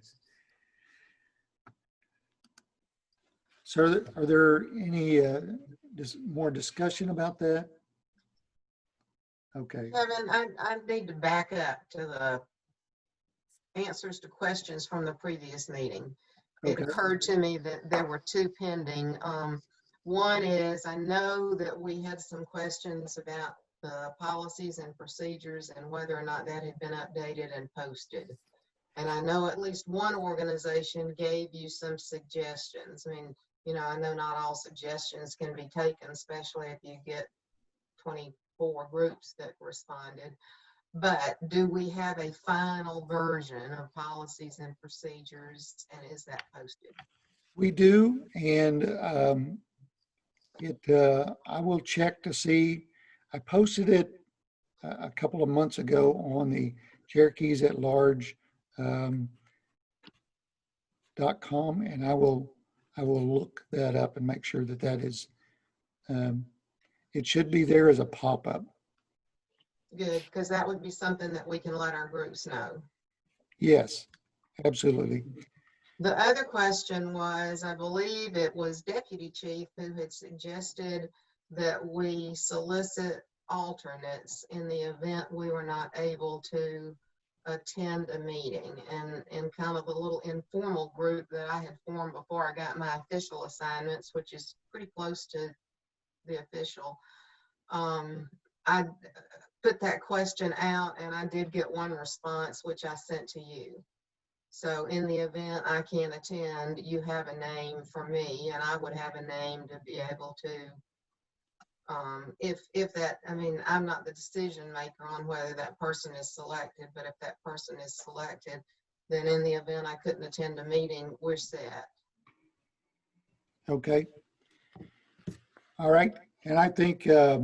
[SPEAKER 1] So are there any more discussion about that? Okay.
[SPEAKER 2] Kevin, I need to back up to the answers to questions from the previous meeting. It
[SPEAKER 1] Okay.
[SPEAKER 2] occurred to me that there were two pending. One is, I know that we had some questions about the policies and procedures and whether or not that had been updated and posted. And I know at least one organization gave you some suggestions. I mean, I know not all suggestions can be taken, especially if you get 24 groups that responded. But do we have a final version of policies and procedures, and is that posted?
[SPEAKER 1] We do, and I will check to see. I posted it a couple of months ago on the Cherokees at Large .com, and I will look that up and make sure that is. It should be there as a pop-up.
[SPEAKER 2] Good, because that would be something that we can let our groups know.
[SPEAKER 1] Yes, absolutely.
[SPEAKER 2] The other question was, I believe it was Deputy Chief who had suggested that we solicit alternates in the event we were not able to attend a meeting, and kind of a little informal group that I had formed before I got my official assignments, which is pretty close to the official. I put that question out and I did get one response, which I sent to you. So in the event I can't attend, you have a name for me, and I would have a name to be able to, if that, I mean, I'm not the decision maker on whether that person is selected, but if that person is selected, then in the event I couldn't attend a meeting, we're set.
[SPEAKER 1] Okay. All right. And I think I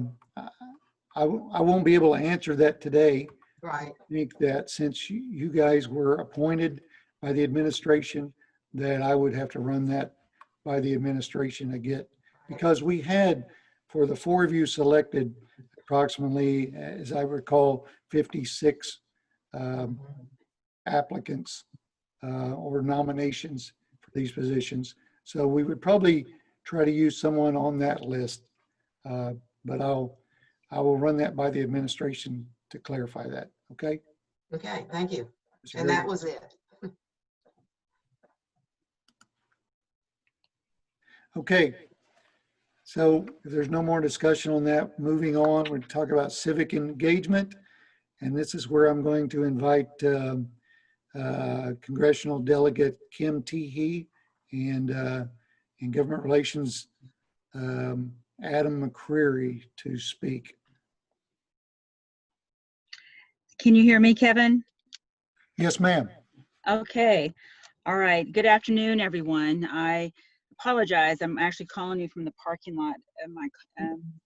[SPEAKER 1] won't be able to answer that today.
[SPEAKER 2] Right.
[SPEAKER 1] I think that since you guys were appointed by the administration, that I would have to run that by the administration again, because we had, for the 4 of you selected, approximately, as I recall, 56 applicants or nominations for these positions. So we would probably try to use someone on that list, but I will run that by the administration to clarify that. Okay.
[SPEAKER 2] Okay, thank you.
[SPEAKER 1] Mr.
[SPEAKER 2] And that
[SPEAKER 1] Grady?
[SPEAKER 2] was it.
[SPEAKER 1] Okay. So if there's no more discussion on that, moving on, we're talking about civic engagement. And this is where I'm going to invite Congressional Delegate Kim Teehee and Government Relations Adam McCreary to speak.
[SPEAKER 8] Can you hear me, Kevin?
[SPEAKER 1] Yes, ma'am.
[SPEAKER 8] Okay. All right. Good afternoon, everyone. I apologize. I'm actually calling you from the parking lot of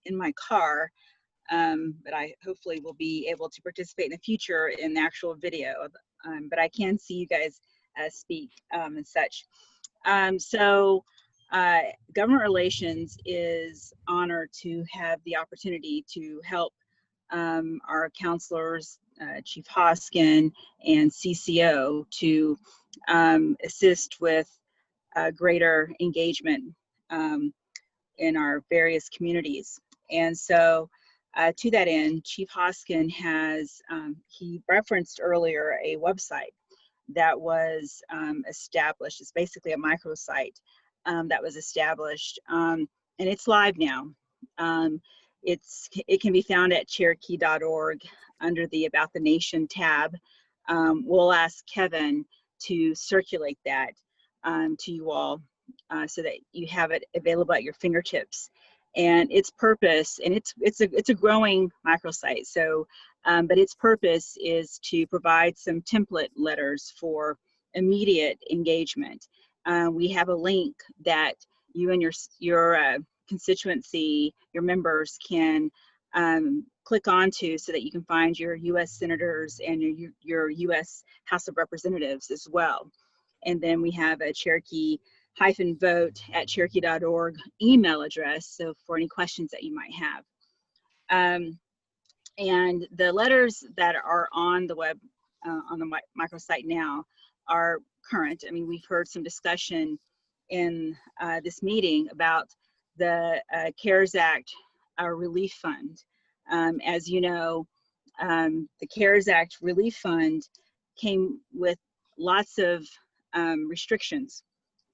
[SPEAKER 8] in my car, but I hopefully will be able to participate in the future in the actual video. But I can see you guys speak and such. Government Relations is honored to have the opportunity to help our counselors, Chief Hoskin and CCO, to assist with greater engagement in our various communities. And so to that end, Chief Hoskin has, he referenced earlier a website that was established. It's basically a microsite that was established, and it's live now. It can be found at Cherokee.org under the About the Nation tab. We'll ask Kevin to circulate that to you all so that you have it available at your fingertips. And its purpose, and it's a growing microsite. So, but its purpose is to provide some template letters for immediate engagement. We have a link that you and your constituency, your members can click onto so that you can find your U.S. senators and your U.S. House of Representatives as well. And then we have a Cherokee-vote at Cherokee.org email address, so for any questions that you might have. And the letters that are on the web, on the microsite now are current. I mean, we've heard some discussion in this meeting about the CARES Act Relief Fund. As you know, the CARES Act Relief Fund came with lots of restrictions,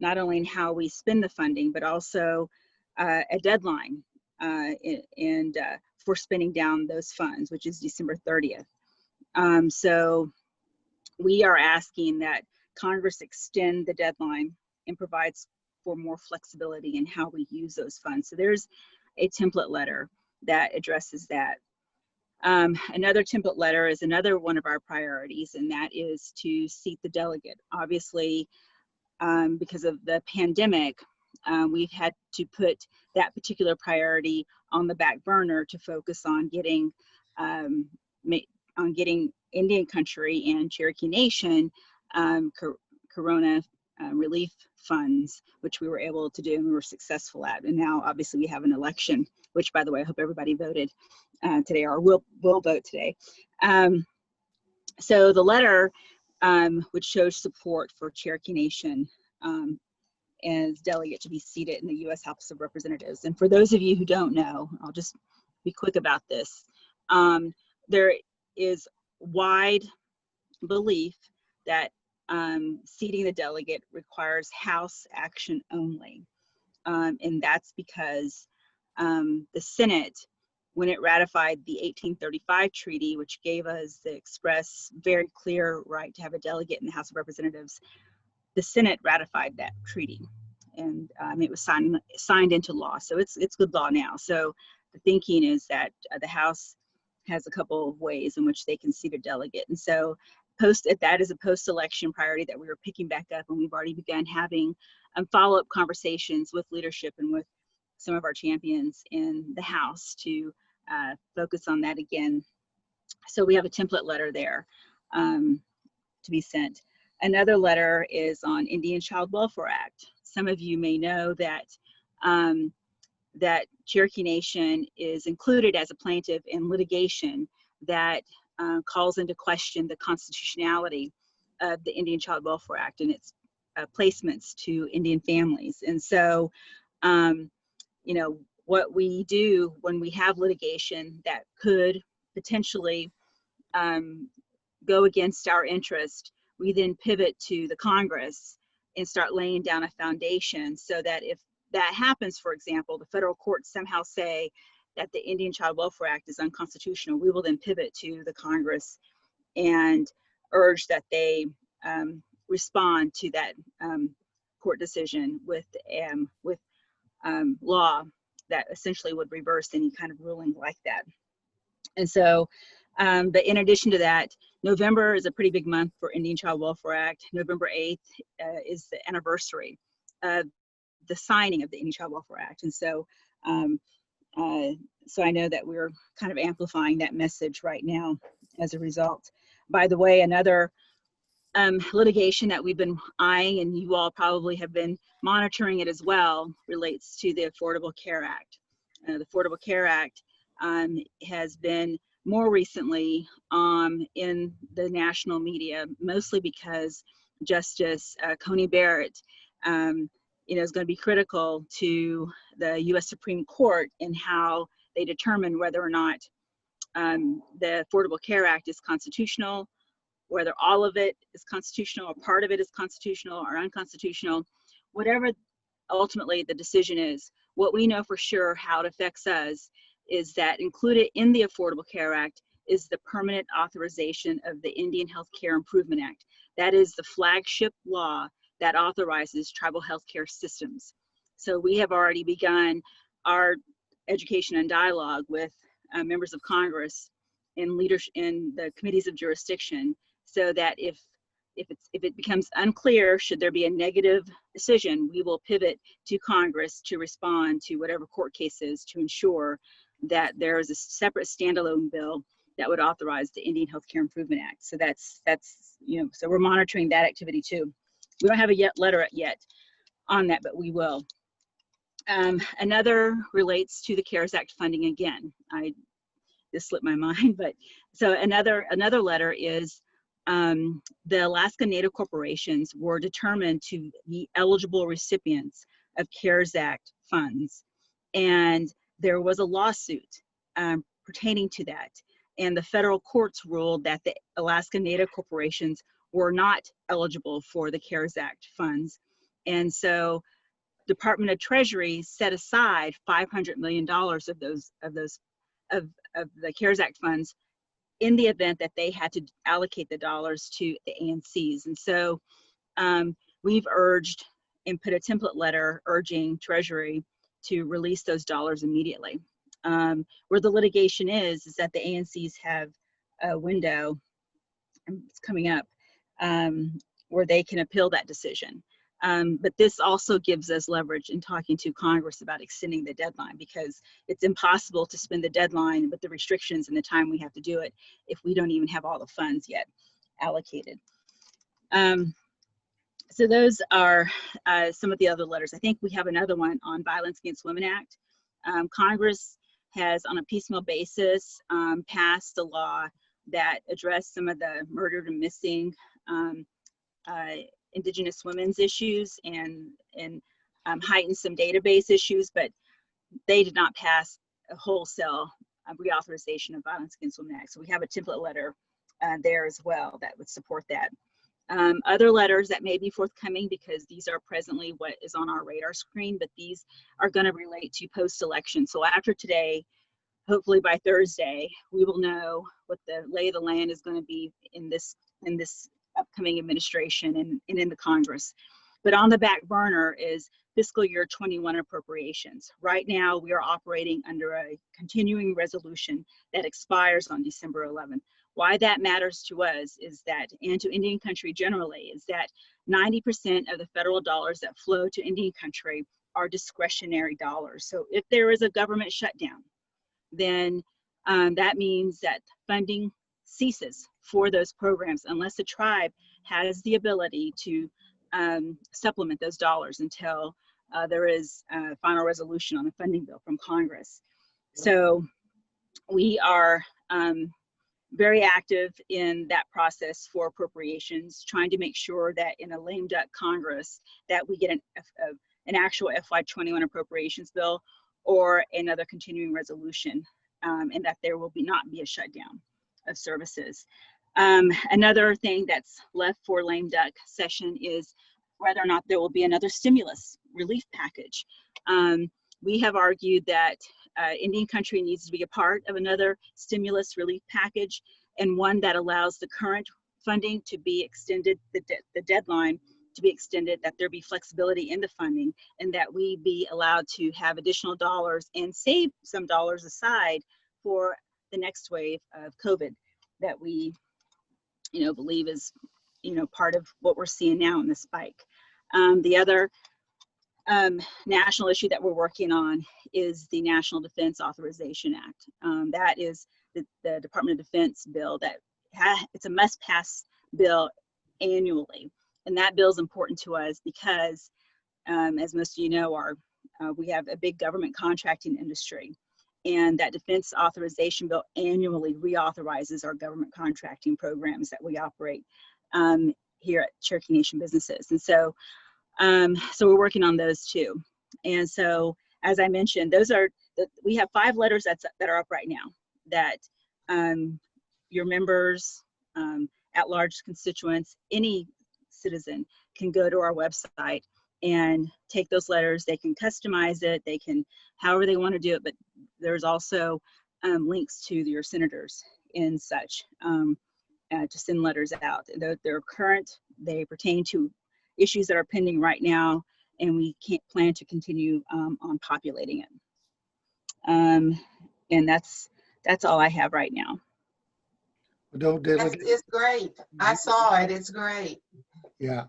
[SPEAKER 8] not only in how we spend the funding, but also a deadline for spending down those funds, which is December 30th. So we are asking that Congress extend the deadline and provides for more flexibility in how we use those funds. So there's a template letter that addresses that. Another template letter is another one of our priorities, and that is to seat the delegate. Obviously, because of the pandemic, we've had to put that particular priority on the back burner to focus on getting Indian Country and Cherokee Nation Corona relief funds, which we were able to do and we were successful at. And now obviously we have an election, which by the way, I hope everybody voted today or will vote today. So the letter which shows support for Cherokee Nation as delegate to be seated in the U.S. House of Representatives. And for those of you who don't know, I'll just be quick about this. There is wide belief that seating the delegate requires House action only. And that's because the Senate when it ratified the 1835 treaty, which gave us the express, very clear right to have a delegate in the House of Representatives, the Senate ratified that treaty, and it was signed into law. So it's good law now. So the thinking is that the House has a couple of ways in which they can seat a delegate, and so that is a post-election priority that we were picking back up, and we've already begun having follow-up conversations with leadership and with some of our champions in the House to focus on that again. So we have a template letter there to be sent. Another letter is on Indian Child Welfare Act. Some of you may know that that Cherokee Nation is included as a plaintiff in litigation that calls into question the constitutionality of the Indian Child Welfare Act and its placements to Indian families. And so, what we do when we have litigation that could potentially go against our interest, we then pivot to the Congress and start laying down a foundation so that if that happens, for example, the federal courts somehow say that the Indian Child Welfare Act is unconstitutional, we will then pivot to the Congress and urge that they respond to that court decision with law that essentially would reverse any kind of ruling like that. And so, but in addition to that, November is a pretty big month for Indian Child Welfare Act. November 8th is the anniversary of the signing of the Indian Child Welfare Act. And so, so I know that we're kind of amplifying that message right now as a result. By the way, another litigation that we've been eyeing, and you all probably have been monitoring it as well, relates to the Affordable Care Act. The Affordable Care Act has been more recently in the national media, mostly because Justice Coney Barrett is going to be critical to the U.S. Supreme Court in how they determine whether or not the Affordable Care Act is constitutional, whether all of it is constitutional or part of it is constitutional or unconstitutional, whatever ultimately the decision is. What we know for sure how it affects us is that included in the Affordable Care Act is the permanent authorization of the Indian Health Care Improvement Act. That is the flagship law that authorizes tribal healthcare systems. So we have already begun our education and dialogue with members of Congress and leaders in the committees of jurisdiction, so that if it becomes unclear, should there be a negative decision, we will pivot to Congress to respond to whatever court cases to ensure that there is a separate standalone bill that would authorize the Indian Health Care Improvement Act. So that's so we're monitoring that activity too. We don't have a letter yet on that, but we will. Another relates to the CARES Act funding again. This slipped my mind, but so another letter is the Alaska Native corporations were determined to be eligible recipients of CARES Act funds, and there was a lawsuit pertaining to that, and the federal courts ruled that the Alaska Native corporations were not eligible for the CARES Act funds, and so Department of Treasury set aside $500 million of the CARES Act funds in the event that they had to allocate the dollars to the ANCs. And so we've urged and put a template letter urging Treasury to release those dollars immediately. Where the litigation is that the ANCs have a window, it's coming up, where they can appeal that decision. But this also gives us leverage in talking to Congress about extending the deadline, because it's impossible to spend the deadline with the restrictions and the time we have to do it if we don't even have all the funds yet allocated. So those are some of the other letters. I think we have another one on Violence Against Women Act. Congress has, on a piecemeal basis, passed a law that addressed some of the murdered and missing Indigenous women's issues and heightened some database issues, but they did not pass a wholesale reauthorization of Violence Against Women Act. So we have a template letter there as well that would support that. Other letters that may be forthcoming, because these are presently what is on our radar screen, but these are going to relate to post-election. So after today, hopefully by Thursday, we will know what the lay of the land is going to be in this upcoming administration and in the Congress. But on the back burner is fiscal year 21 appropriations. Right now, we are operating under a continuing resolution that expires on December 11th. Why that matters to us is that, and to Indian country generally, is that 90% of the federal dollars that flow to Indian country are discretionary dollars. So if there is a government shutdown, then that means that funding ceases for those programs unless the tribe has the ability to supplement those dollars until there is a final resolution on the funding bill from Congress. So we are very active in that process for appropriations, trying to make sure that in a lame duck Congress that we get an actual FY21 appropriations bill or another continuing resolution, and that there will not be a shutdown of services. Another thing that's left for lame duck session is whether or not there will be another stimulus relief package. We have argued that Indian country needs to be a part of another stimulus relief package, and one that allows the current funding to be extended, the deadline to be extended, that there be flexibility in the funding, and that we be allowed to have additional dollars and save some dollars aside for the next wave of COVID that we, believe is, part of what we're seeing now in the spike. The other national issue that we're working on is the National Defense Authorization Act. That is the Department of Defense bill that it's a must-pass bill annually. And that bill is important to us because, as most of you know, we have a big government contracting industry. And that defense authorization bill annually reauthorizes our government contracting programs that we operate here at Cherokee Nation Businesses. And so we're working on those too. And so, as I mentioned, we have 5 letters that are up right now that your members, at-large constituents, any citizen can go to our website and take those letters. They can customize it. They can, however they want to do it. But there's also links to your senators and such to send letters out. They're current. They pertain to issues that are pending right now, and we can't plan to continue on populating it. And that's all I have right now.
[SPEAKER 2] It's great. I saw it. It's great.
[SPEAKER 1] Yeah,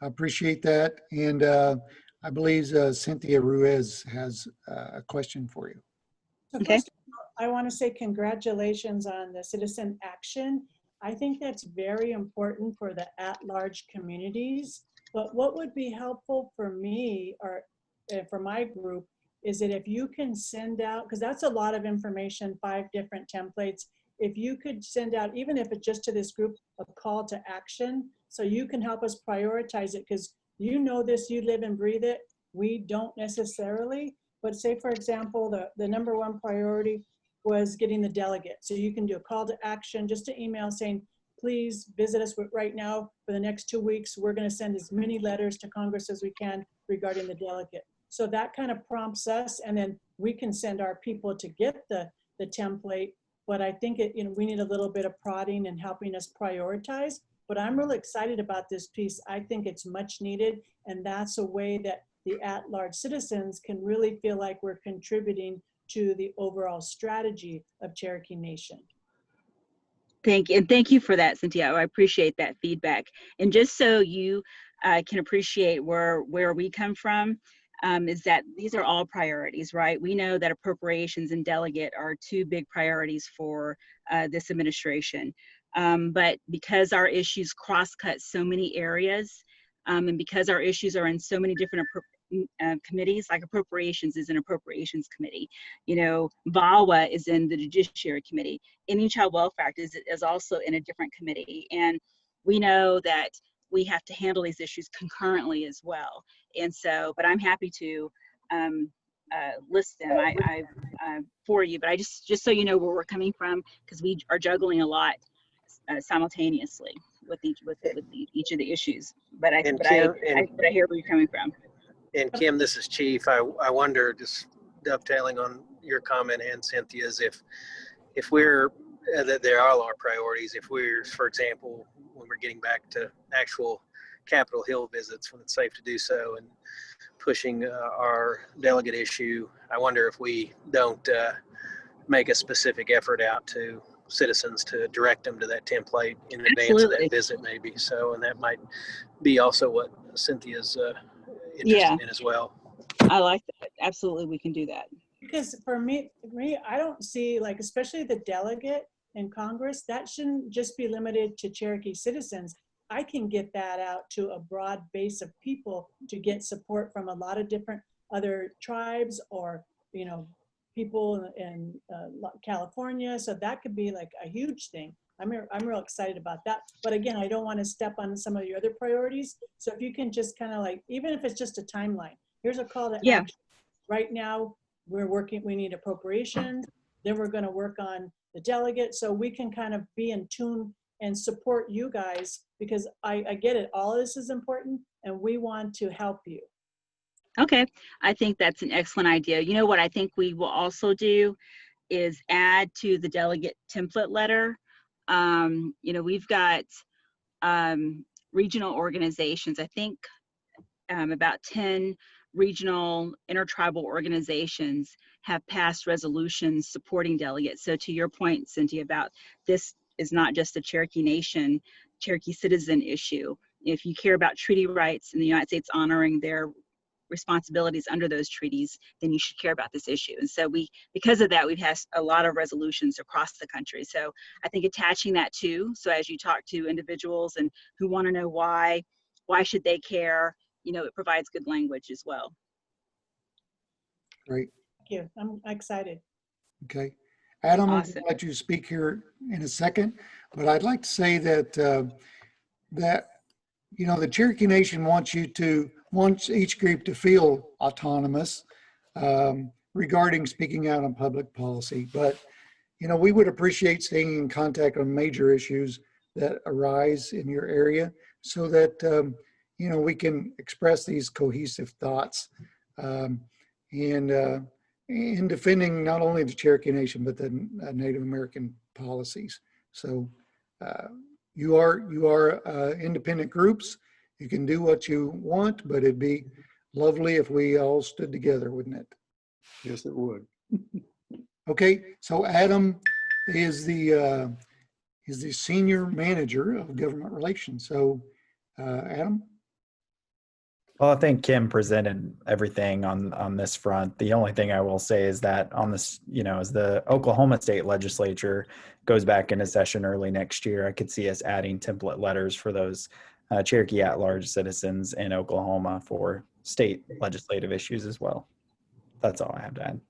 [SPEAKER 1] I appreciate that. And I believe Cynthia Ruiz has a question for you.
[SPEAKER 5] So
[SPEAKER 8] Okay.
[SPEAKER 5] first of all, I want to say congratulations on the citizen action. I think that's very important for the at-large communities. But what would be helpful for me or for my group is that if you can send out, because that's a lot of information, 5 different templates. If you could send out, even if it's just to this group, a call to action, so you can help us prioritize it, because you know this, you live and breathe it. We don't necessarily, but say for example, the number 1 priority was getting the delegate. So you can do a call to action, just an email saying, please visit us right now for the next 2 weeks. We're going to send as many letters to Congress as we can regarding the delegate. So that kind of prompts us, and then we can send our people to get the template. But I think we need a little bit of prodding and helping us prioritize. But I'm really excited about this piece. I think it's much needed, and that's a way that the at-large citizens can really feel like we're contributing to the overall strategy of Cherokee Nation.
[SPEAKER 8] Thank you. And thank you for that, Cynthia. I appreciate that feedback. And just so you can appreciate where we come from, is that these are all priorities, right? We know that appropriations and delegate are 2 big priorities for this administration. But because our issues cross-cut so many areas, and because our issues are in so many different committees, like appropriations is an appropriations committee, VAWA is in the Judiciary Committee, Indian Child Welfare Act is also in a different committee, and we know that we have to handle these issues concurrently as well. And so, but I'm happy to list them for you, but I just so you know where we're coming from, because we are juggling a lot simultaneously with each of the issues. But I hear where you're coming from.
[SPEAKER 4] And Kim, this is Chief. I wonder, just dovetailing on your comment and Cynthia's, if we're that there are our priorities. If we're, for example, when we're getting back to actual Capitol Hill visits, when it's safe to do so, and pushing our delegate issue, I wonder if we don't make a specific effort out to citizens to direct them to that template in advance of
[SPEAKER 8] Absolutely.
[SPEAKER 4] that visit, maybe. So, and that might be also what Cynthia's interested
[SPEAKER 8] Yeah.
[SPEAKER 4] in as well.
[SPEAKER 8] I like that. Absolutely, we can do that.
[SPEAKER 5] Because for me, I don't see, like, especially the delegate in Congress, that shouldn't just be limited to Cherokee citizens. I can get that out to a broad base of people to get support from a lot of different other tribes, or, you know, people in California. So that could be like a huge thing. I'm real excited about that. But again, I don't want to step on some of your other priorities. So if you can just kind of like, even if it's just a timeline, here's a call to
[SPEAKER 8] Yeah.
[SPEAKER 5] action. Right now, we need appropriations, then we're going to work on the delegate, so we can kind of be in tune and support you guys, because I get it, all of this is important and we want to help you.
[SPEAKER 8] Okay. I think that's an excellent idea. You know what I think we will also do is add to the delegate template letter. You know, we've got regional organizations. I think about 10 regional intertribal organizations have passed resolutions supporting delegates. So to your point, Cynthia, about this is not just a Cherokee Nation, Cherokee citizen issue. If you care about treaty rights and the United States honoring their responsibilities under those treaties, then you should care about this issue. And so because of that, we've had a lot of resolutions across the country. So I think attaching that too, so as you talk to individuals and who want to know why should they care, you know, it provides good language as well.
[SPEAKER 1] Great.
[SPEAKER 5] Thank you, I'm excited.
[SPEAKER 1] Okay. Adam, I'm
[SPEAKER 8] Awesome.
[SPEAKER 1] going to let you speak here in a second, but I'd like to say that, you know, the Cherokee Nation wants each group to feel autonomous regarding speaking out on public policy. But, you know, we would appreciate staying in contact on major issues that arise in your area, so that, you know, we can express these cohesive thoughts in defending not only the Cherokee Nation, but the Native American policies. So you are independent groups. You can do what you want, but it'd be lovely if we all stood together, wouldn't it?
[SPEAKER 6] Yes, it would.
[SPEAKER 1] Okay, so Adam is the senior manager of government relations. So Adam?
[SPEAKER 9] Well, I think Kim presented everything on this front. The only thing I will say is that on this, you know, as the Oklahoma State Legislature goes back into session early next year, I could see us adding template letters for those Cherokee at-large citizens in Oklahoma for state legislative issues as well. That's all I have to add.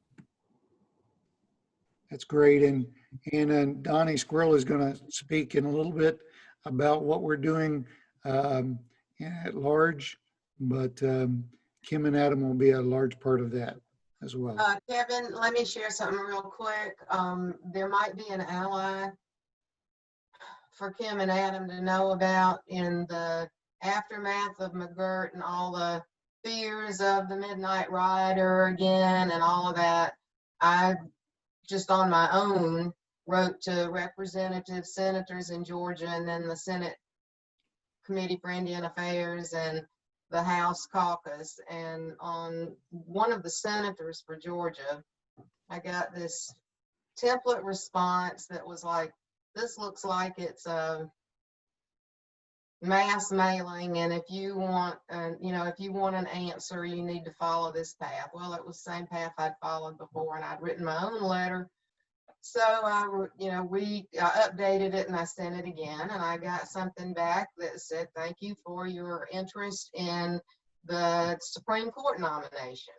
[SPEAKER 1] That's great. And Donnie Squirrel is going to speak in a little bit about what we're doing at large, but Kim and Adam will be a large part of that as well.
[SPEAKER 2] Kevin, let me share something real quick. There might be an ally for Kim and Adam to know about in the aftermath of McGirt and all the fears of the Midnight Rider again and all of that. I just on my own wrote to representatives, senators in Georgia, and then the Senate Committee for Indian Affairs and the House caucus. And on one of the senators for Georgia, I got this template response that was like, this looks like it's a mass mailing, and if you want, if you want an answer, you need to follow this path. Well, it was the same path I'd followed before, and I'd written my own letter. So we updated it and I sent it again, and I got something back that said, thank you for your interest in the Supreme Court nomination.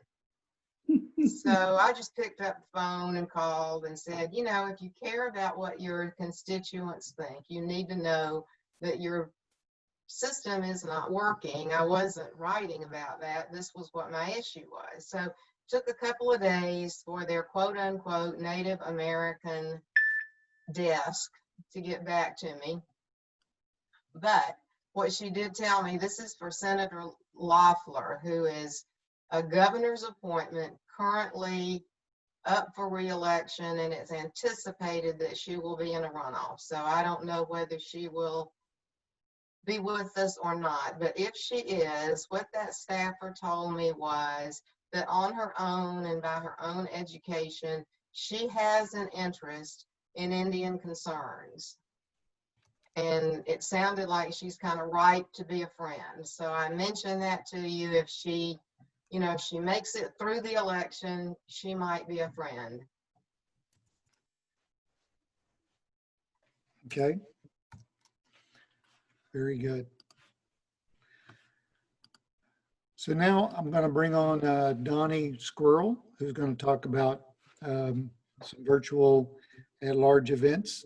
[SPEAKER 2] So I just picked up the phone and called and said, you know, if you care about what your constituents think, you need to know that your system is not working. I wasn't writing about that. This was what my issue was. So it took a couple of days for their quote unquote Native American desk to get back to me. But what she did tell me, this is for Senator Loeffler, who is a governor's appointment, currently up for reelection, and it's anticipated that she will be in a runoff. So I don't know whether she will be with us or not. But if she is, what that staffer told me was that on her own and by her own education, she has an interest in Indian concerns. And it sounded like she's kind of ripe to be a friend. So I mentioned that to you. If she, if she makes it through the election, she might be a friend.
[SPEAKER 1] Okay. Very good. So now I'm going to bring on Donnie Squirrel, who's going to talk about some virtual at-large events.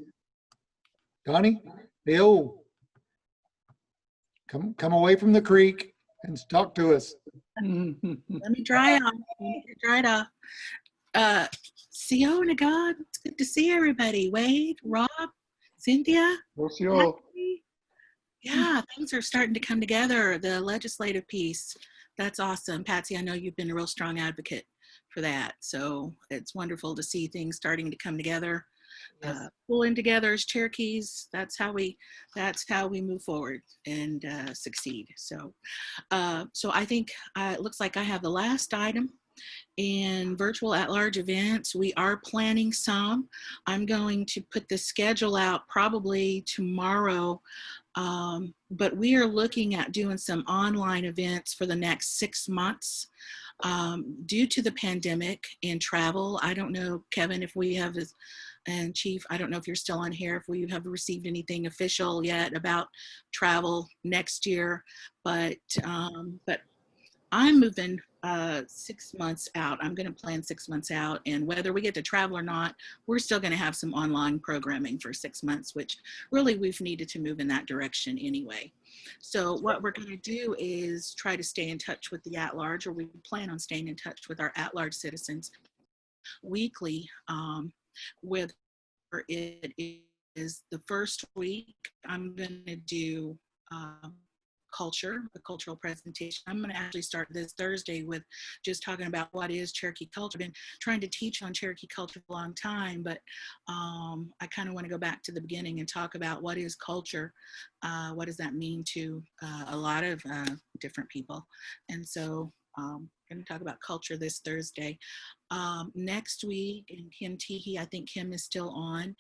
[SPEAKER 1] Donnie, Bill, come away from the creek and talk to us.
[SPEAKER 10] Let me dry off. Let me get dried off. Siona, God, it's good to see everybody. Wade, Rob, Cynthia. Patsy. Yeah, things are starting to come together. The legislative piece, that's awesome. Patsy, I know you've been a real strong advocate for that. So it's wonderful to see things starting to come together.
[SPEAKER 2] Yes.
[SPEAKER 10] Pulling together as Cherokees, that's how we move forward and succeed. So I think it looks like I have the last item in virtual at-large events. We are planning some. I'm going to put the schedule out probably tomorrow, but we are looking at doing some online events for the next 6 months. Due to the pandemic and travel, I don't know, Kevin, if we have, and Chief, I don't know if you're still on here, if we have received anything official yet about travel next year, but I'm moving 6 months out. I'm going to plan 6 months out, and whether we get to travel or not, we're still going to have some online programming for 6 months, which really we've needed to move in that direction anyway. So what we're going to do is try to stay in touch with the at-large, or we plan on staying in touch with our at-large citizens weekly, whether it is the first week. I'm going to do a cultural presentation. I'm going to actually start this Thursday with just talking about what is Cherokee culture. I've been trying to teach on Cherokee culture for a long time, but I kind of want to go back to the beginning and talk about what is culture. What does that mean to a lot of different people? And so I'm going to talk about culture this Thursday. Next week, and Kim Teehee, I think Kim is still on.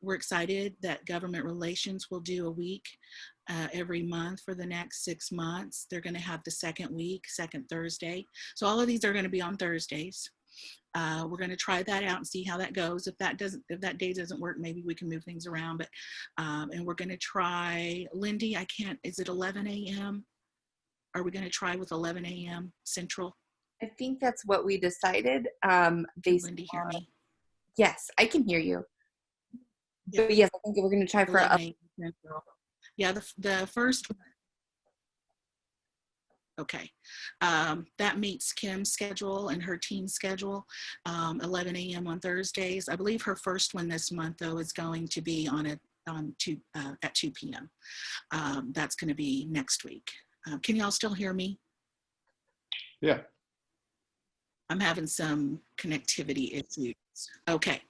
[SPEAKER 10] We're excited that government relations will do a week every month for the next 6 months. They're going to have the second week, second Thursday. So all of these are going to be on Thursdays. We're going to try that out and see how that goes. If that day doesn't work, maybe we can move things around. But and we're going to try, Lindy, is it 11 a.m.? Are we going to try with 11 a.m. Central?
[SPEAKER 11] I think that's what we decided. Based
[SPEAKER 10] Lindy, hear me?
[SPEAKER 11] Yes, I can hear you.
[SPEAKER 10] Yeah.
[SPEAKER 11] But yes, I think we're going to try for
[SPEAKER 10] 11 a.m. Central. Yeah, the first one. Okay. That meets Kim's schedule and her team's schedule, 11 a.m. on Thursdays. I believe her first one this month, though, is going to be at 2 p.m. That's going to be next week. Can y'all still hear me?
[SPEAKER 6] Yeah.
[SPEAKER 10] I'm having some connectivity issues. Okay,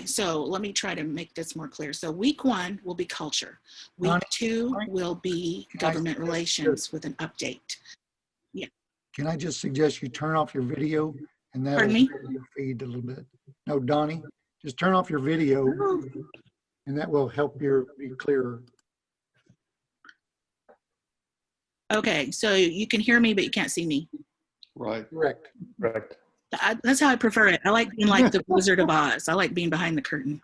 [SPEAKER 10] so let me try to make this more clear. So week 1 will be culture. Week 2 will be government relations with an update. Yeah.
[SPEAKER 1] Can I just suggest you turn off your video and that'll
[SPEAKER 10] Pardon me?
[SPEAKER 1] help your feed a little bit? No, Donnie, just turn off your video and that will help you be clearer.
[SPEAKER 10] Okay, so you can hear me, but you can't see me.
[SPEAKER 6] Right.
[SPEAKER 1] Correct.
[SPEAKER 7] Correct.
[SPEAKER 10] That's how I prefer it. I like being like the Wizard of Oz. I like being behind the curtain,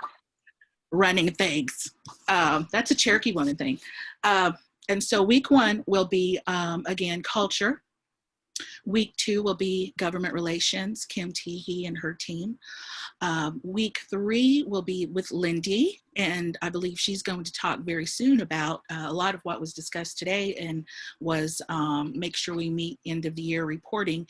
[SPEAKER 10] running things. That's a Cherokee woman thing. And so week 1 will be, again, culture. Week 2 will be government relations, Kim Teehee and her team. Week 3 will be with Lindy, and I believe she's going to talk very soon about a lot of what was discussed today, and was make sure we meet end of the year reporting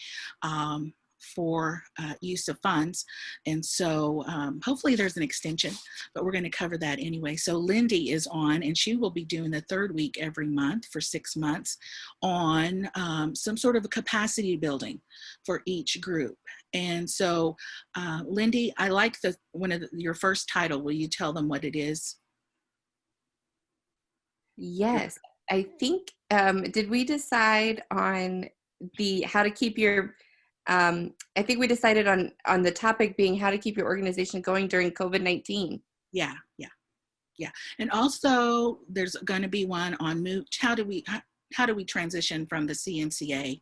[SPEAKER 10] for use of funds. And so hopefully there's an extension, but we're going to cover that anyway. So Lindy is on, and she will be doing the third week every month for 6 months on some sort of a capacity building for each group. And so Lindy, I like your first title. Will you tell them what it is?
[SPEAKER 11] Yes, I think, did we decide on how to keep your, I think we decided on the topic being how to keep your organization going during COVID-19.
[SPEAKER 10] Yeah. And also there's going to be one on Mooch. How do we transition from the CNCA,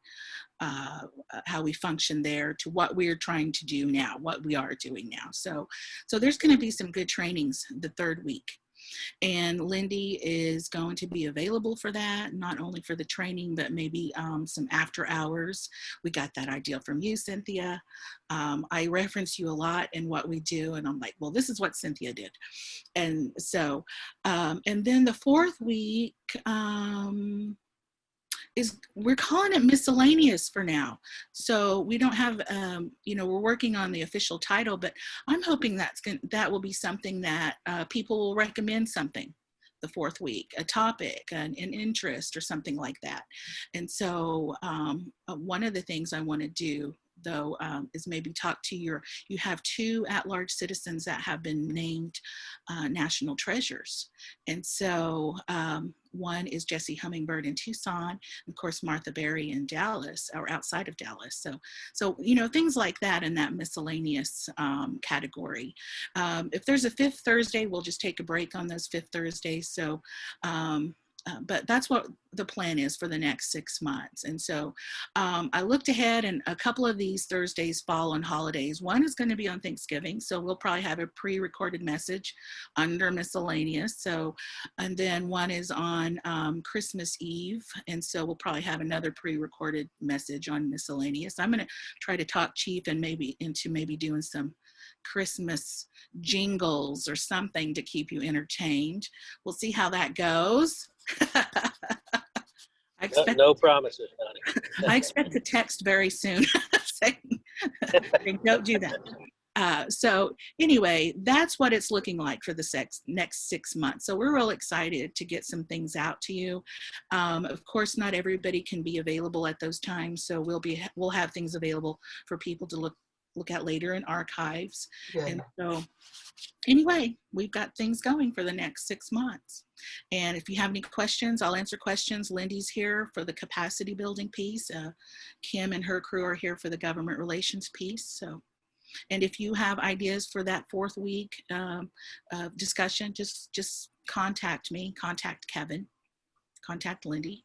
[SPEAKER 10] how we function there, to what we're trying to do now, what we are doing now. So there's going to be some good trainings the third week. And Lindy is going to be available for that, not only for the training, but maybe some after hours. We got that idea from you, Cynthia. I reference you a lot in what we do, and I'm like, well, this is what Cynthia did. And so, and then the fourth week, we're calling it miscellaneous for now. So we don't have, we're working on the official title, but I'm hoping that will be something that people will recommend something the fourth week, a topic, an interest, or something like that. And so one of the things I want to do, though, is maybe talk to you have 2 at-large citizens that have been named national treasures. And so one is Jesse Hummingbird in Tucson, and of course Martha Berry in Dallas, or outside of Dallas. So things like that in that miscellaneous category. If there's a 5th Thursday, we'll just take a break on those 5th Thursdays. So but that's what the plan is for the next 6 months. And so I looked ahead, and a couple of these Thursdays fall on holidays. One is going to be on Thanksgiving, so we'll probably have a pre-recorded message under miscellaneous. So, and then one is on Christmas Eve, and so we'll probably have another pre-recorded message on miscellaneous. I'm going to try to talk Chief and maybe doing some Christmas jingles or something to keep you entertained. We'll see how that goes.
[SPEAKER 4] No promises, Donnie.
[SPEAKER 10] I expect a text very soon saying, don't do that. So anyway, that's what it's looking like for the next 6 months. So we're real excited to get some things out to you. Of course, not everybody can be available at those times, so we'll have things available for people to look at later in archives.
[SPEAKER 2] Good.
[SPEAKER 10] And so anyway, we've got things going for the next 6 months. And if you have any questions, I'll answer questions. Lindy's here for the capacity building piece. Kim and her crew are here for the government relations piece. So, and if you have ideas for that 4th week discussion, just contact me, contact Kevin, contact Lindy.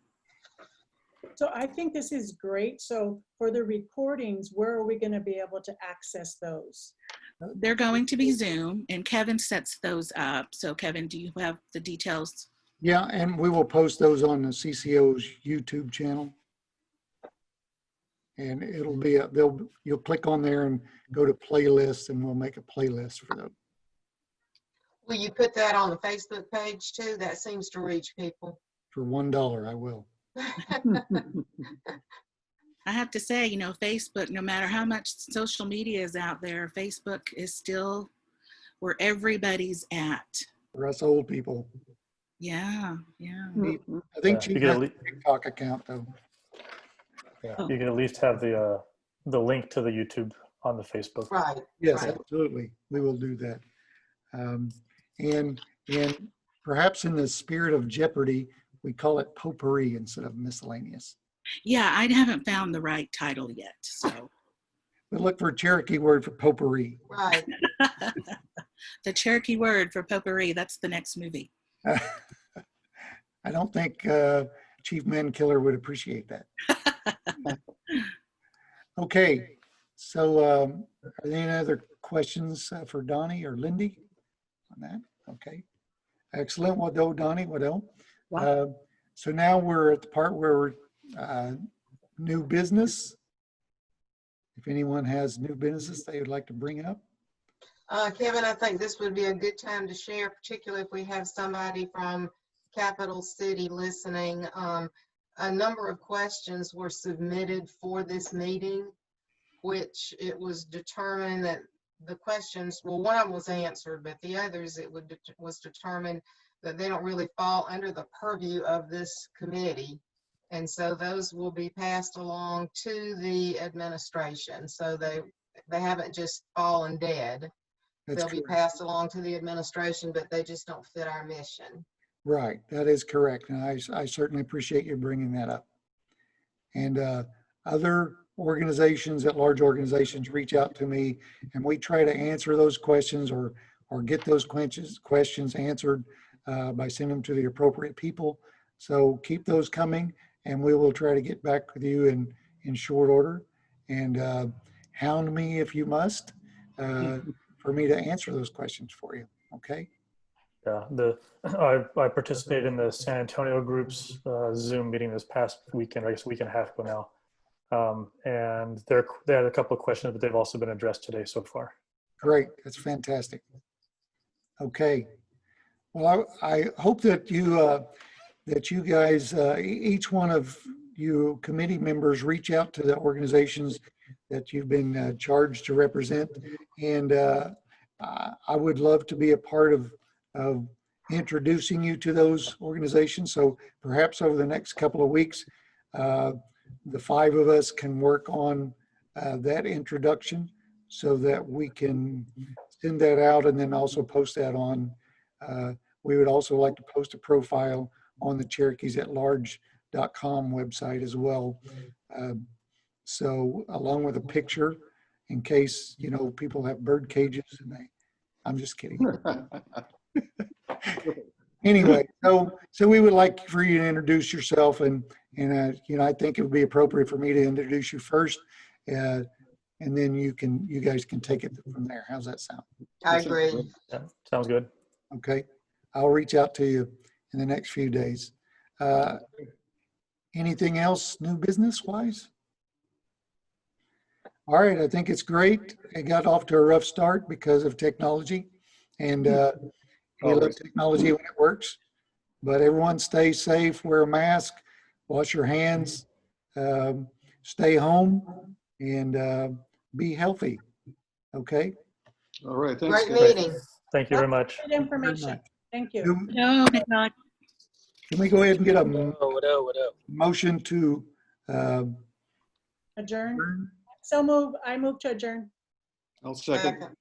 [SPEAKER 5] So I think this is great. So for the recordings, where are we going to be able to access those?
[SPEAKER 10] They're going to be Zoom, and Kevin sets those up. So Kevin, do you have the details?
[SPEAKER 1] Yeah, and we will post those on the CCO's YouTube channel. And it'll be, you'll click on there and go to playlists, and we'll make a playlist for those.
[SPEAKER 2] Will you put that on the Facebook page too? That seems to reach people.
[SPEAKER 1] For $1, I will.
[SPEAKER 10] I have to say, Facebook, no matter how much social media is out there, Facebook is still where everybody's at.
[SPEAKER 1] For us old people.
[SPEAKER 10] Yeah.
[SPEAKER 1] I think
[SPEAKER 7] Yeah,
[SPEAKER 1] she has a TikTok account though.
[SPEAKER 7] Yeah, you can at least have the link to the YouTube on the Facebook.
[SPEAKER 2] Right.
[SPEAKER 1] Yes,
[SPEAKER 2] right.
[SPEAKER 1] absolutely. We will do that. And perhaps in the spirit of Jeopardy, we call it potpourri instead of miscellaneous.
[SPEAKER 10] Yeah, I haven't found the right title yet. So
[SPEAKER 1] We look for a Cherokee word for potpourri.
[SPEAKER 2] Right.
[SPEAKER 10] the Cherokee word for potpourri, that's the next movie.
[SPEAKER 1] I don't think Chief Mankiller would appreciate that. Okay, so are there any other questions for Donnie or Lindy on that? Okay, excellent. What do, Donnie? What do? So now we're at the part where we're new business. If anyone has new businesses they would like to bring up.
[SPEAKER 2] Kevin, I think this would be a good time to share, particularly if we have somebody from Capital City listening. A number of questions were submitted for this meeting which it was determined that the questions, well, one of them was answered, but the others, was determined that they don't really fall under the purview of this committee. And so those will be passed along to the administration. So they haven't just fallen dead.
[SPEAKER 1] That's
[SPEAKER 2] They'll be
[SPEAKER 1] correct.
[SPEAKER 2] passed along to the administration, but they just don't fit our mission.
[SPEAKER 1] Right, that is correct. And I certainly appreciate you bringing that up. And other organizations, at large organizations, reach out to me, and we try to answer those questions or get those questions answered by sending them to the appropriate people. So keep those coming, and we will try to get back with you in short order. And hound me if you must for me to answer those questions for you. Okay.
[SPEAKER 7] Yeah, I participated in the San Antonio group's Zoom meeting this past weekend, I guess a week and a half ago now. And they had a couple of questions, but they've also been addressed today so far.
[SPEAKER 1] Great, that's fantastic. Okay. Well, I hope that you guys, each one of you committee members, reach out to the organizations that you've been charged to represent. And I would love to be a part of introducing you to those organizations. So perhaps over the next couple of weeks, the 5 of us can work on that introduction so that we can send that out and then also post that on. We would also like to post a profile on the CherokeesAtLarge.com website as well. So along with a picture, in case, people have bird cages and I'm just kidding. Anyway, so we would like for you to introduce yourself, and I think it would be appropriate for me to introduce you first, and then you guys can take it from there. How's that sound?
[SPEAKER 2] I agree.
[SPEAKER 7] Yeah, sounds good.
[SPEAKER 1] Okay, I'll reach out to you in the next few days. Anything else new business wise? All right, I think it's great. It got off to a rough start because of technology, and we love technology when it works. But everyone stay safe, wear a mask, wash your hands, stay home, and be healthy. Okay?
[SPEAKER 6] All right, thanks.
[SPEAKER 2] Great
[SPEAKER 6] guys.
[SPEAKER 2] meeting.
[SPEAKER 7] Thank you very much.
[SPEAKER 5] Good information. Thank you.
[SPEAKER 10] No, good night.
[SPEAKER 1] Can we go ahead and get a
[SPEAKER 4] What up?
[SPEAKER 1] motion to
[SPEAKER 5] Adjourn. So move. I move to adjourn.
[SPEAKER 6] I'll second.
[SPEAKER 2] Second.